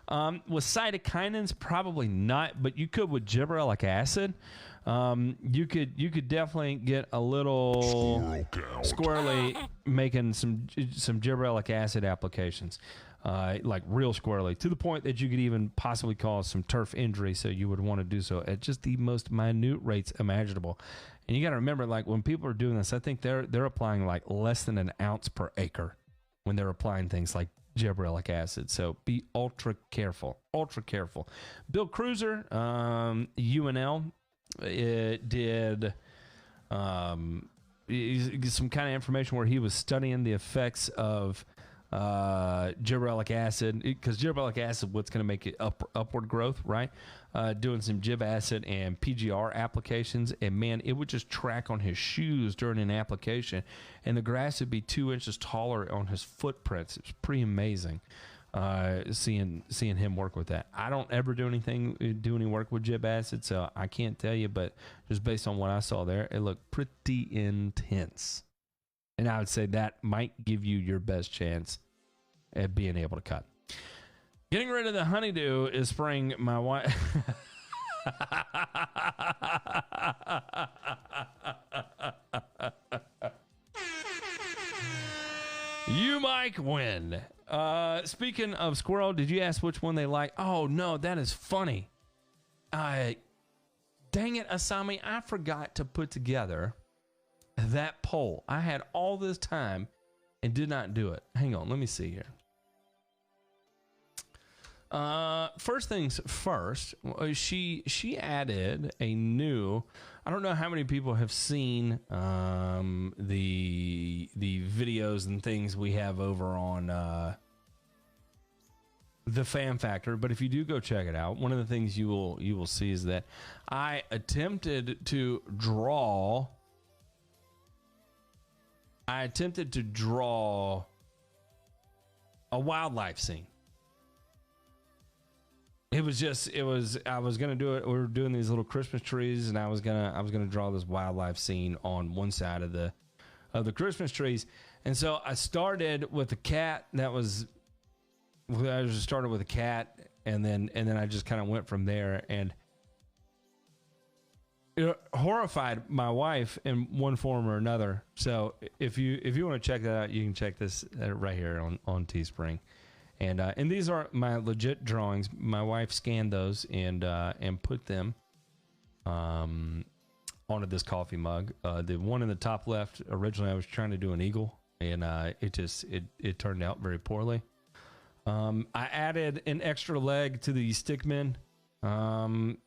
With cytokinins, probably not, but you could with gibberellic acid. You could definitely get a little squirrely making some gibberellic acid applications, like real squirrely, to the point that you could even possibly cause some turf injury. So you would want to do so at just the most minute rates imaginable. And you got to remember, like when people are doing this, I think they're applying like less than an ounce per acre when they're applying things like gibberellic acid. So be ultra careful. Bill Cruiser, UNL, it did some kind of information where he was studying the effects of gibberellic acid, because gibberellic acid, what's going to make it upward growth, right? Doing some gib acid and PGR applications, and man, it would just track on his shoes during an application, and the grass would be 2 inches taller on his footprints. It's pretty amazing seeing him work with that. I don't ever do any work with gib acid, so I can't tell you, but just based on what I saw there, it looked pretty intense. And I would say that might give you your best chance at being able to cut. Getting rid of the honeydew is spraying my wife. You might win. Speaking of squirrel, did you ask which one they like? Oh, no, that is funny. Dang it, Asami, I forgot to put together that poll. I had all this time and did not do it. Hang on, let me see here. First things first, she added a new, I don't know how many people have seen the videos and things we have over on the Fan Factor, but if you do go check it out, one of the things you will see is that I attempted to draw a wildlife scene. I was going to do it. We were doing these little Christmas trees, and I was going to draw this wildlife scene on one side of the of the Christmas trees. And so I started with a cat I just started with a cat, and then I just kind of went from there, and it horrified my wife in one form or another. So if you want to check that out, you can check this right here on Teespring. And these are my legit drawings. My wife scanned those and put them onto this coffee mug. The one in the top left, originally I was trying to do an eagle, and it turned out very poorly. I added an extra leg to the stickman, and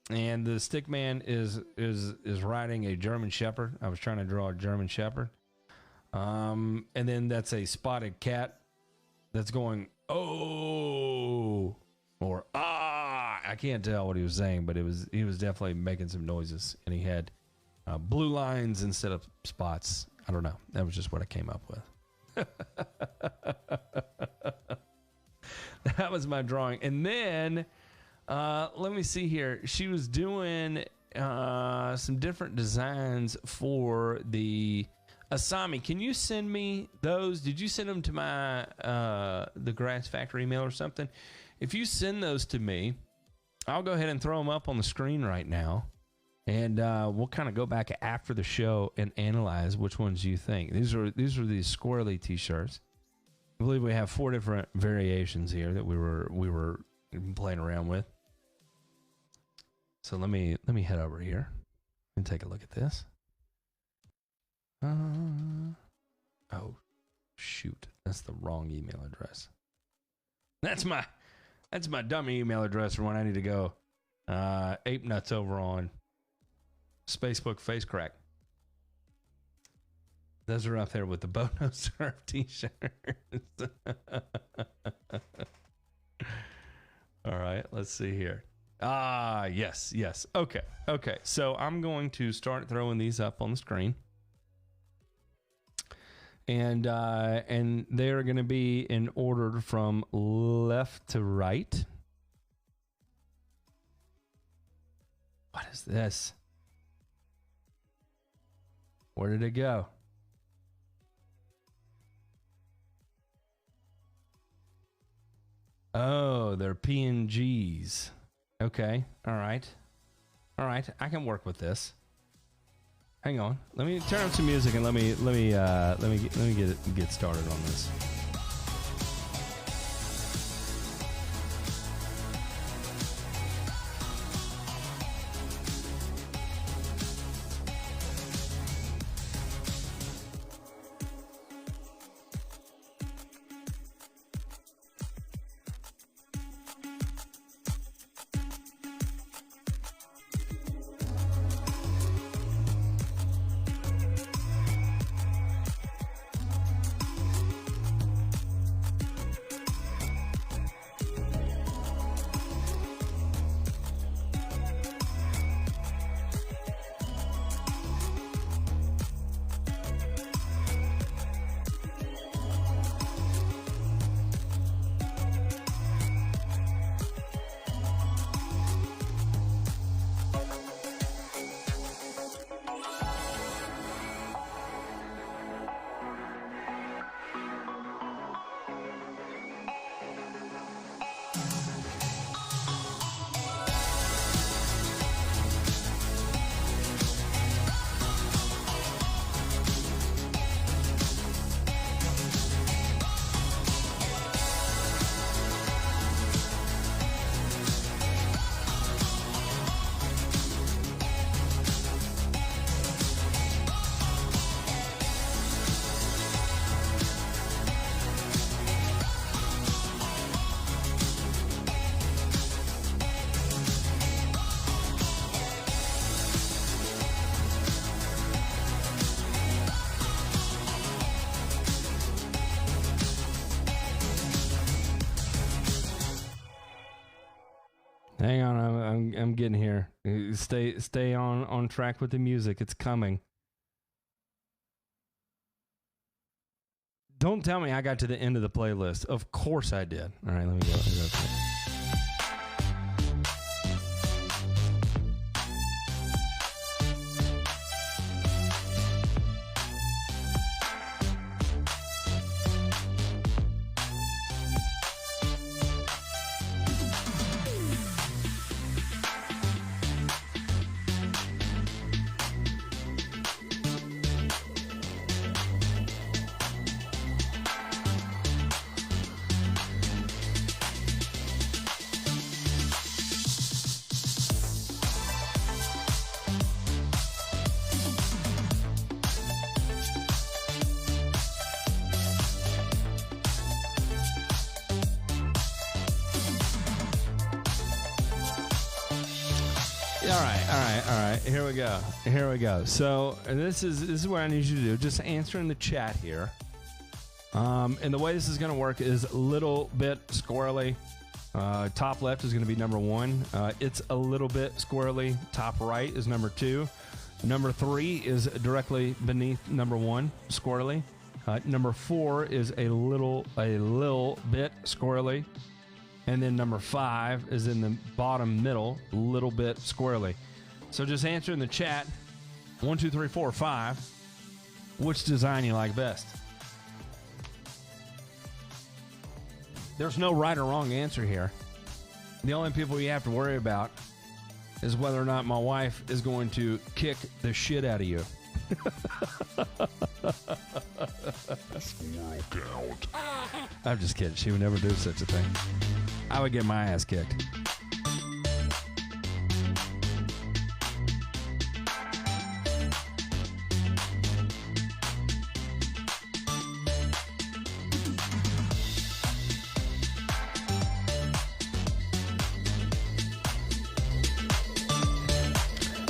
the stickman is riding a German Shepherd. I was trying to draw a German Shepherd, and then that's a spotted cat that's going oh or ah. I can't tell what he was saying, but he was definitely making some noises, and he had blue lines instead of spots. I don't know. That was just what I came up with. That was my drawing. And then let me see here. She was doing some different designs for the Asami. Can you send me those? Did you send them to my the Grass Factor email or something? If you send those to me, I'll go ahead and throw them up on the screen right now, and we'll kind of go back after the show and analyze which ones you think. These are these squirrely t-shirts. I believe we have 4 different variations here that we were playing around with. So let me head over here and take a look at this. Oh shoot, that's the wrong email address. That's my dummy email address for when I need to go ape nuts over on Spacebook Face Crack. Those are up there with the Bono Surf t-shirts. All right, let's see here. Yes. Okay. So I'm going to start throwing these up on the screen. And they're going to be in order from left to right. What is this? Where did it go? Oh, they're PNGs. Okay. All right. I can work with this. Hang on. Let me turn up some music and let me get started on this. Hang on, I'm getting here. Stay on track with the music. It's coming. Don't tell me I got to the end of the playlist. Of course I did. All right, let me go. right. Here we go. So this is what I need you to do. Just answer in the chat here. And the way this is going to work is a little bit squirrely. Top left is going to be number 1. It's a little bit squirrely. Top right is number 2. Number 3 is directly beneath number 1, squirrely. Number 4 is a little bit squirrely. And then number 5 is in the bottom middle, a little bit squirrely. So just answer in the chat, 1, 2, 3, 4, 5, which design you like best. There's no right or wrong answer here. The only people you have to worry about is whether or not my wife is going to kick the shit out of you. I'm just kidding. She would never do such a thing. I would get my ass kicked.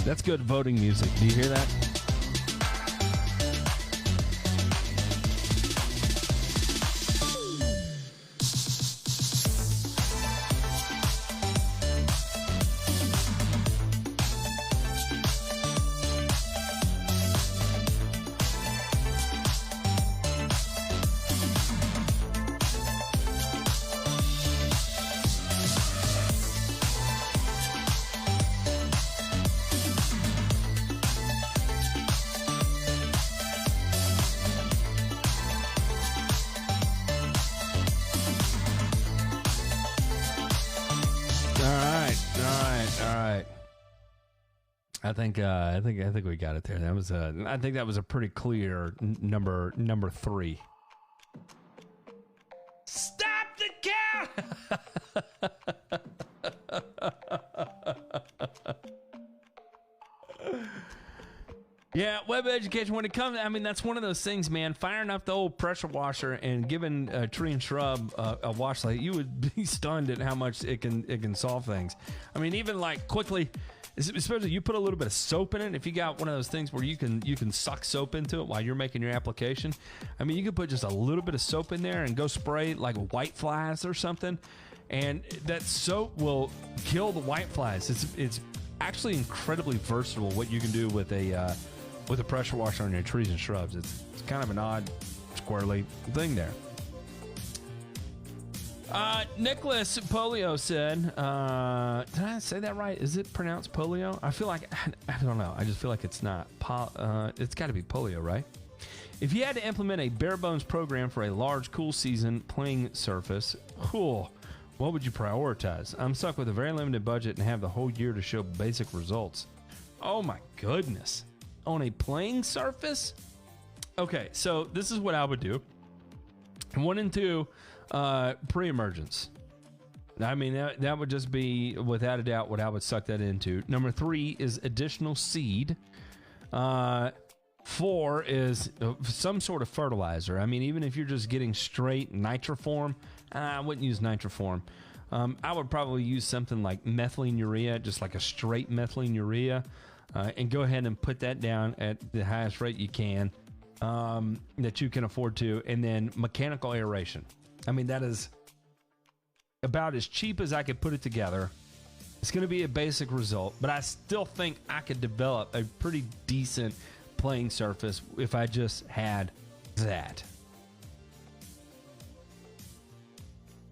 That's good voting music. Do you hear that? I think we got it there. That was I think that was a pretty clear number 3. Stop the count. Yeah, web education, when it comes, I mean, that's one of those things, man. Firing up the old pressure washer and giving a tree and shrub a wash light, you would be stunned at how much it can solve things. I mean, even like quickly, especially you put a little bit of soap in it. If you got one of those things where you can suck soap into it while you're making your application, I mean, you can put just a little bit of soap in there and go spray like white flies or something, and that soap will kill the white flies. It's actually incredibly versatile what you can do with a pressure washer on your trees and shrubs. It's kind of an odd, squirrely thing there. Nicholas Polio said, did I say that right? Is it pronounced polio? I feel like, I don't know. I just feel like it's not. It's got to be polio, right? If you had to implement a bare bones program for a large, cool season playing surface, cool, what would you prioritize? I'm stuck with a very limited budget and have the whole year to show basic results. Oh my goodness. On a playing surface? Okay, so this is what I would do. 1 and 2, pre-emergence. I mean, that would just be, without a doubt, what I would suck that into. Number 3 is additional seed. 4 is some sort of fertilizer. I mean, even if you're just getting straight nitroform, I wouldn't use nitroform. I would probably use something like methylene urea, just like a straight methylene urea, and go ahead and put that down at the highest rate you can, that you can afford to, and then mechanical aeration. I mean, that is about as cheap as I could put it together. It's going to be a basic result, but I still think I could develop a pretty decent playing surface if I just had that.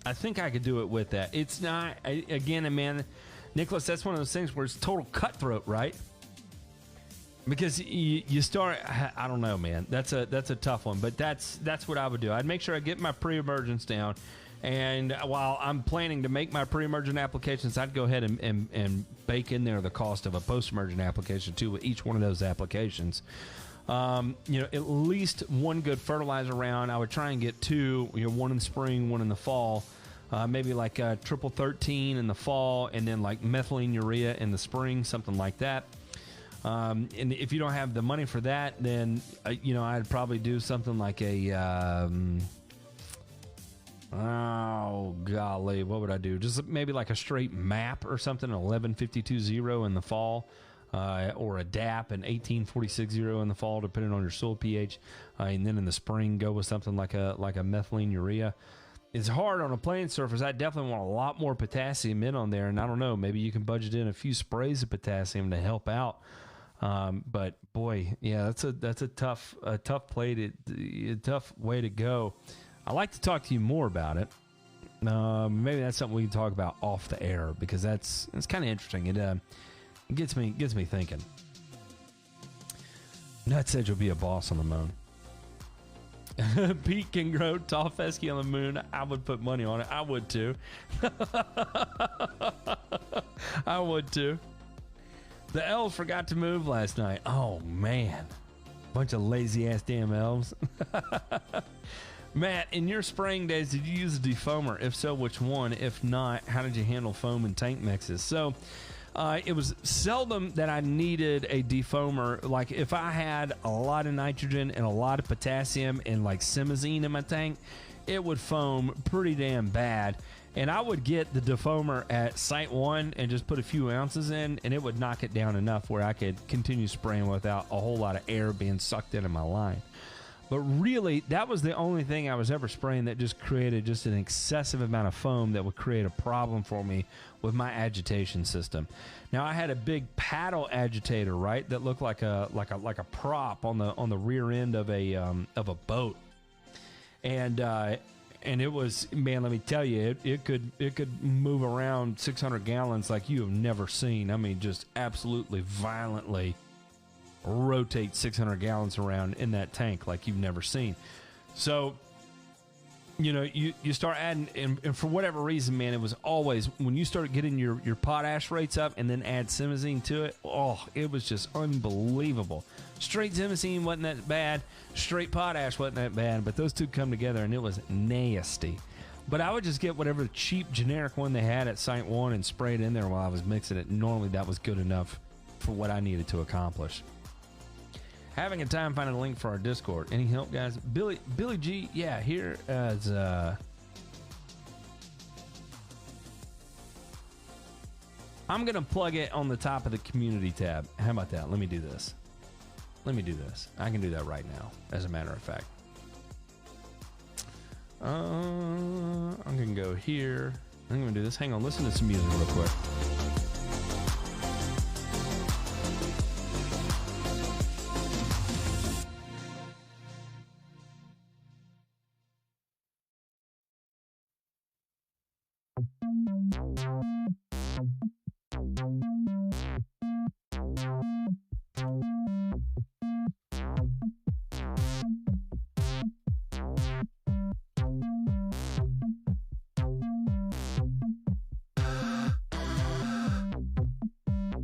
I think I could do it with that. It's not, again, man, Nicholas, that's one of those things where it's total cutthroat, right? Because you start, I don't know, man. That's a tough one, but that's what I would do. I'd make sure I get my pre-emergence down, and while I'm planning to make my pre-emergent applications, I'd go ahead and bake in there the cost of a post-emergent application too with each one of those applications. At least 1 good fertilizer round. I would try and get 2, 1 in the spring, 1 in the fall. Maybe like triple 13 in the fall, and then like methylene urea in the spring, something like that. And if you don't have the money for that, then I'd probably do something like a Oh, golly. What would I do? Just maybe like a straight map or something, 1152.0 in the fall, or a DAP, an 1846.0 in the fall, depending on your soil pH. And then in the spring, go with something like a methylene urea. It's hard on a playing surface. I definitely want a lot more potassium in on there. And I don't know, maybe you can budget in a few sprays of potassium to help out. But boy, yeah, that's a tough way to go. I'd like to talk to you more about it. Maybe that's something we can talk about off the air, because it's kind of interesting. It gets me thinking. Nut said you'll be a boss on the moon. Pete can grow tall fescue on the moon. I would put money on it. I would too. I would too. The elves forgot to move last night. Oh man, bunch of lazy ass damn elves. Matt, in your spraying days, did you use a defoamer? If so, which one? If not, how did you handle foam and tank mixes? So it was seldom that I needed a defoamer. Like if I had a lot of nitrogen and a lot of potassium and like simazine in my tank, it would foam pretty damn bad. And I would get the defoamer at site 1 and just put a few ounces in, and it would knock it down enough where I could continue spraying without a whole lot of air being sucked into my line. But really, that was the only thing I was ever spraying that just created just an excessive amount of foam that would create a problem for me with my agitation system. Now, I had a big paddle agitator, right, that looked like a prop on the rear end of a boat, and it was, man, let me tell you, it could move around 600 gallons like you have never seen. I mean, just absolutely violently rotate 600 gallons around in that tank like you've never seen. So, you know, you start adding, and for whatever reason, man, it was always, when you start getting your potash rates up and then add simazine to it, oh, it was just unbelievable. Straight simazine wasn't that bad, straight potash wasn't that bad, but those two come together and it was nasty. But I would just get whatever cheap generic one they had at Site 1 and spray it in there while I was mixing it. Normally that was good enough for what I needed to accomplish. Having a time finding a link for our Discord. Any help, guys? Billy G, yeah, here as I'm gonna plug it on the top of the community tab. How about that? Let me do this. I can do that right now, as a matter of fact. I'm gonna go here. I'm gonna do this. Hang on, listen to some music real quick.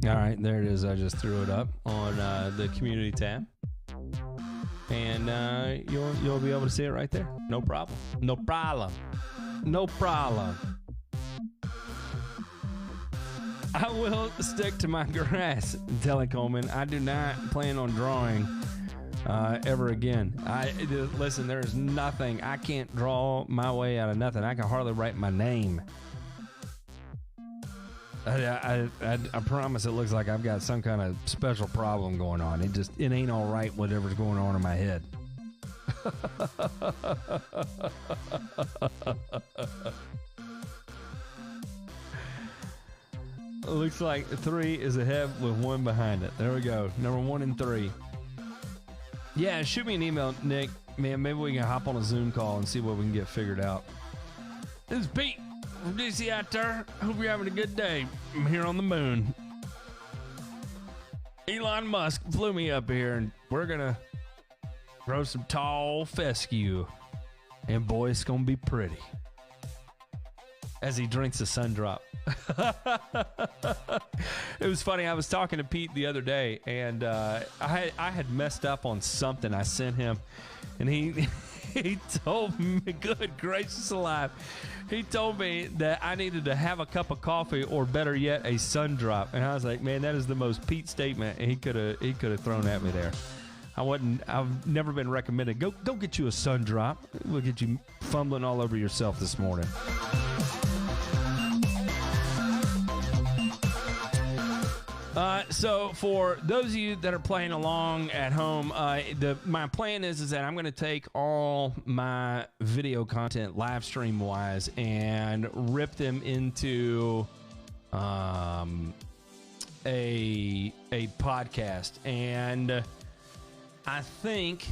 All right, there it is. I just threw it up on the community tab, and you'll be able to see it right there. No problem. No problem. No problem. I will stick to my grass, Telecoman. I do not plan on drawing ever again. Listen, there's nothing. I can't draw my way out of nothing. I can hardly write my name. I promise it looks like I've got some kind of special problem going on. It ain't all right, whatever's going on in my head. Looks like 3 is ahead with 1 behind it. There we go. Number 1 and 3. Yeah, shoot me an email, Nick. Man, maybe we can hop on a Zoom call and see what we can get figured out. This is Pete from DC out there. Hope you're having a good day. I'm here on the moon. Elon Musk flew me up here, and we're gonna grow some tall fescue, and boy, it's gonna be pretty. As he drinks a sun drop. It was funny. I was talking to Pete the other day, and I had messed up on something I sent him, and he told me, good gracious alive, he told me that I needed to have a cup of coffee, or better yet, a sun drop. And I was like, man, that is the most Pete statement he could have thrown at me there. I've never been recommended. Go get you a sun drop. We'll get you fumbling all over yourself this morning. So for those of you that are playing along at home, my plan is that I'm going to take all my video content live stream wise and rip them into a podcast, and I think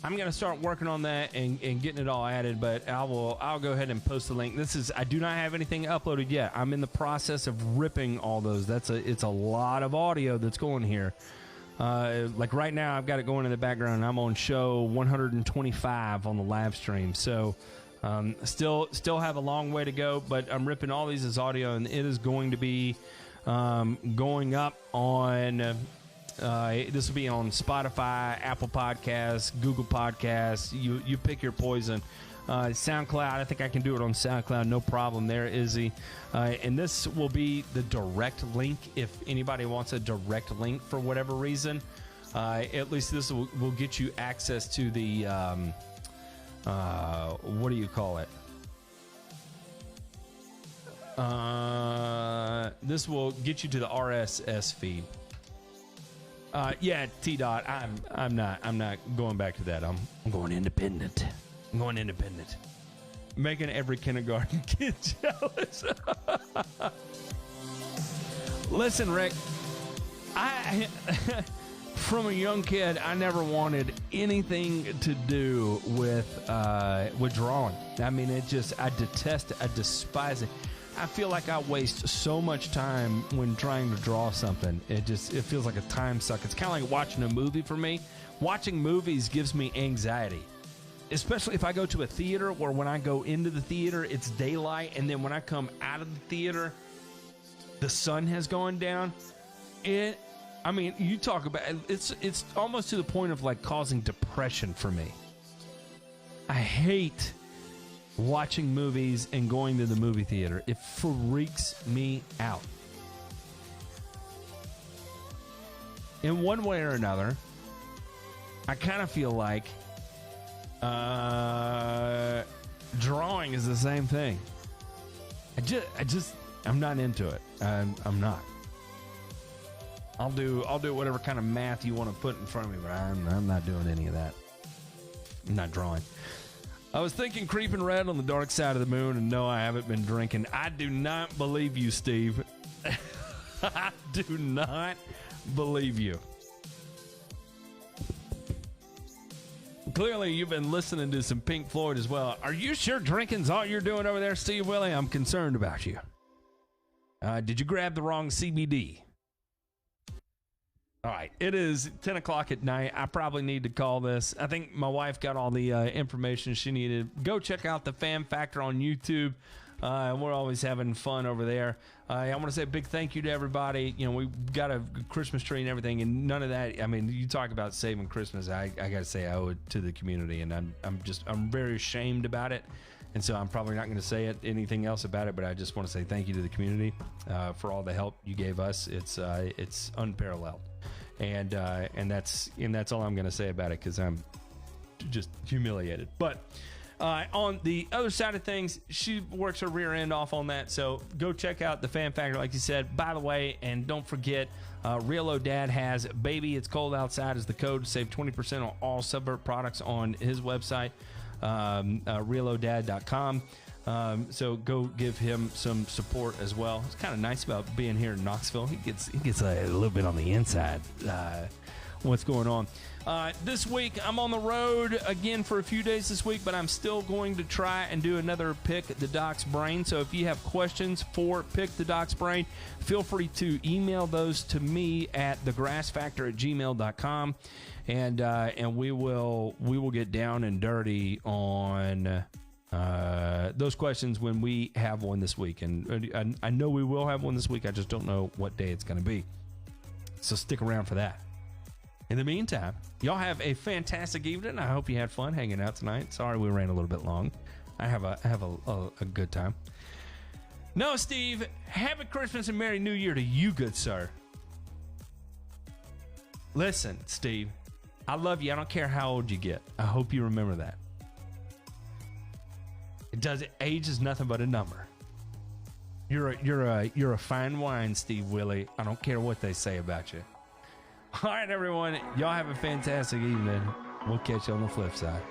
I'm going to start working on that and getting it all added, but I'll go ahead and post the link. I do not have anything uploaded yet. I'm in the process of ripping all those. It's a lot of audio that's going here. Like right now, I've got it going in the background, and I'm on show 125 on the live stream. So still have a long way to go, but I'm ripping all these as audio, and it is going to be going up on... this will be on Spotify, Apple Podcasts, Google Podcasts. You pick your poison. SoundCloud, I think I can do it on SoundCloud, no problem there, Izzy. And this will be the direct link if anybody wants a direct link for whatever reason. At least this will get you access to the, what do you call it? This will get you to the RSS feed. Yeah, T-Dot, I'm not going back to that. I'm going independent. Making every kindergarten kid jealous. Listen, Rick, from a young kid, I never wanted anything to do with drawing. I mean, I detest it. I despise it. I feel like I waste so much time when trying to draw something. It feels like a time suck. It's kind of like watching a movie for me. Watching movies gives me anxiety, especially if I go to a theater, where when I go into the theater, it's daylight, and then when I come out of the theater, the sun has gone down. You talk about it's almost to the point of like causing depression for me. I hate watching movies and going to the movie theater. It freaks me out. In one way or another, I kind of feel like drawing is the same thing. I'm not into it. I'm not. I'll do whatever kind of math you want to put in front of me, but I'm not doing any of that. I'm not drawing. I was thinking creeping red on the dark side of the moon, and no, I haven't been drinking. I do not believe you, Steve. I do not believe you. Clearly, you've been listening to some Pink Floyd as well. Are you sure drinking's all you're doing over there, Steve Willie? I'm concerned about you. Did you grab the wrong CBD? All right, it is 10 o'clock at night. I probably need to call this. I think my wife got all the information she needed. Go check out the Fan Factor on YouTube. We're always having fun over there. I want to say a big thank you to everybody. You know, we got a Christmas tree and everything, and none of that. I mean, you talk about saving Christmas. I got to say I owe it to the community, and I'm very ashamed about it. And so I'm probably not going to say anything else about it, but I just want to say thank you to the community for all the help you gave us. It's unparalleled. And that's all I'm going to say about it, because I'm just humiliated. But on the other side of things, she works her rear end off on that. So go check out the Fan Factor, like you said. By the way, and don't forget, Real O Dad has Baby It's Cold Outside as the code to save 20% on all Suburb products on his website, realodad.com. So go give him some support as well. It's kind of nice about being here in Knoxville. He gets a little bit on the inside what's going on. This week I'm on the road again for a few days this week, but I'm still going to try and do another Pick the Doc's Brain. So if you have questions for Pick the Doc's Brain, feel free to email those to me at thegrassfactor@gmail.com, and we will get down and dirty on those questions when we have one this week. And I know we will have one this week. I just don't know what day it's going to be. So stick around for that. In the meantime, y'all have a fantastic evening. I hope you had fun hanging out tonight. Sorry we ran a little bit long. I have a good time. No, Steve, happy Christmas and Merry New Year to you, good sir. Listen, Steve, I love you. I don't care how old you get. I hope you remember that. Age is nothing but a number. You're a fine wine, Steve Willie. I don't care what they say about you. All right, everyone. Y'all have a fantastic evening. We'll catch you on the flip side.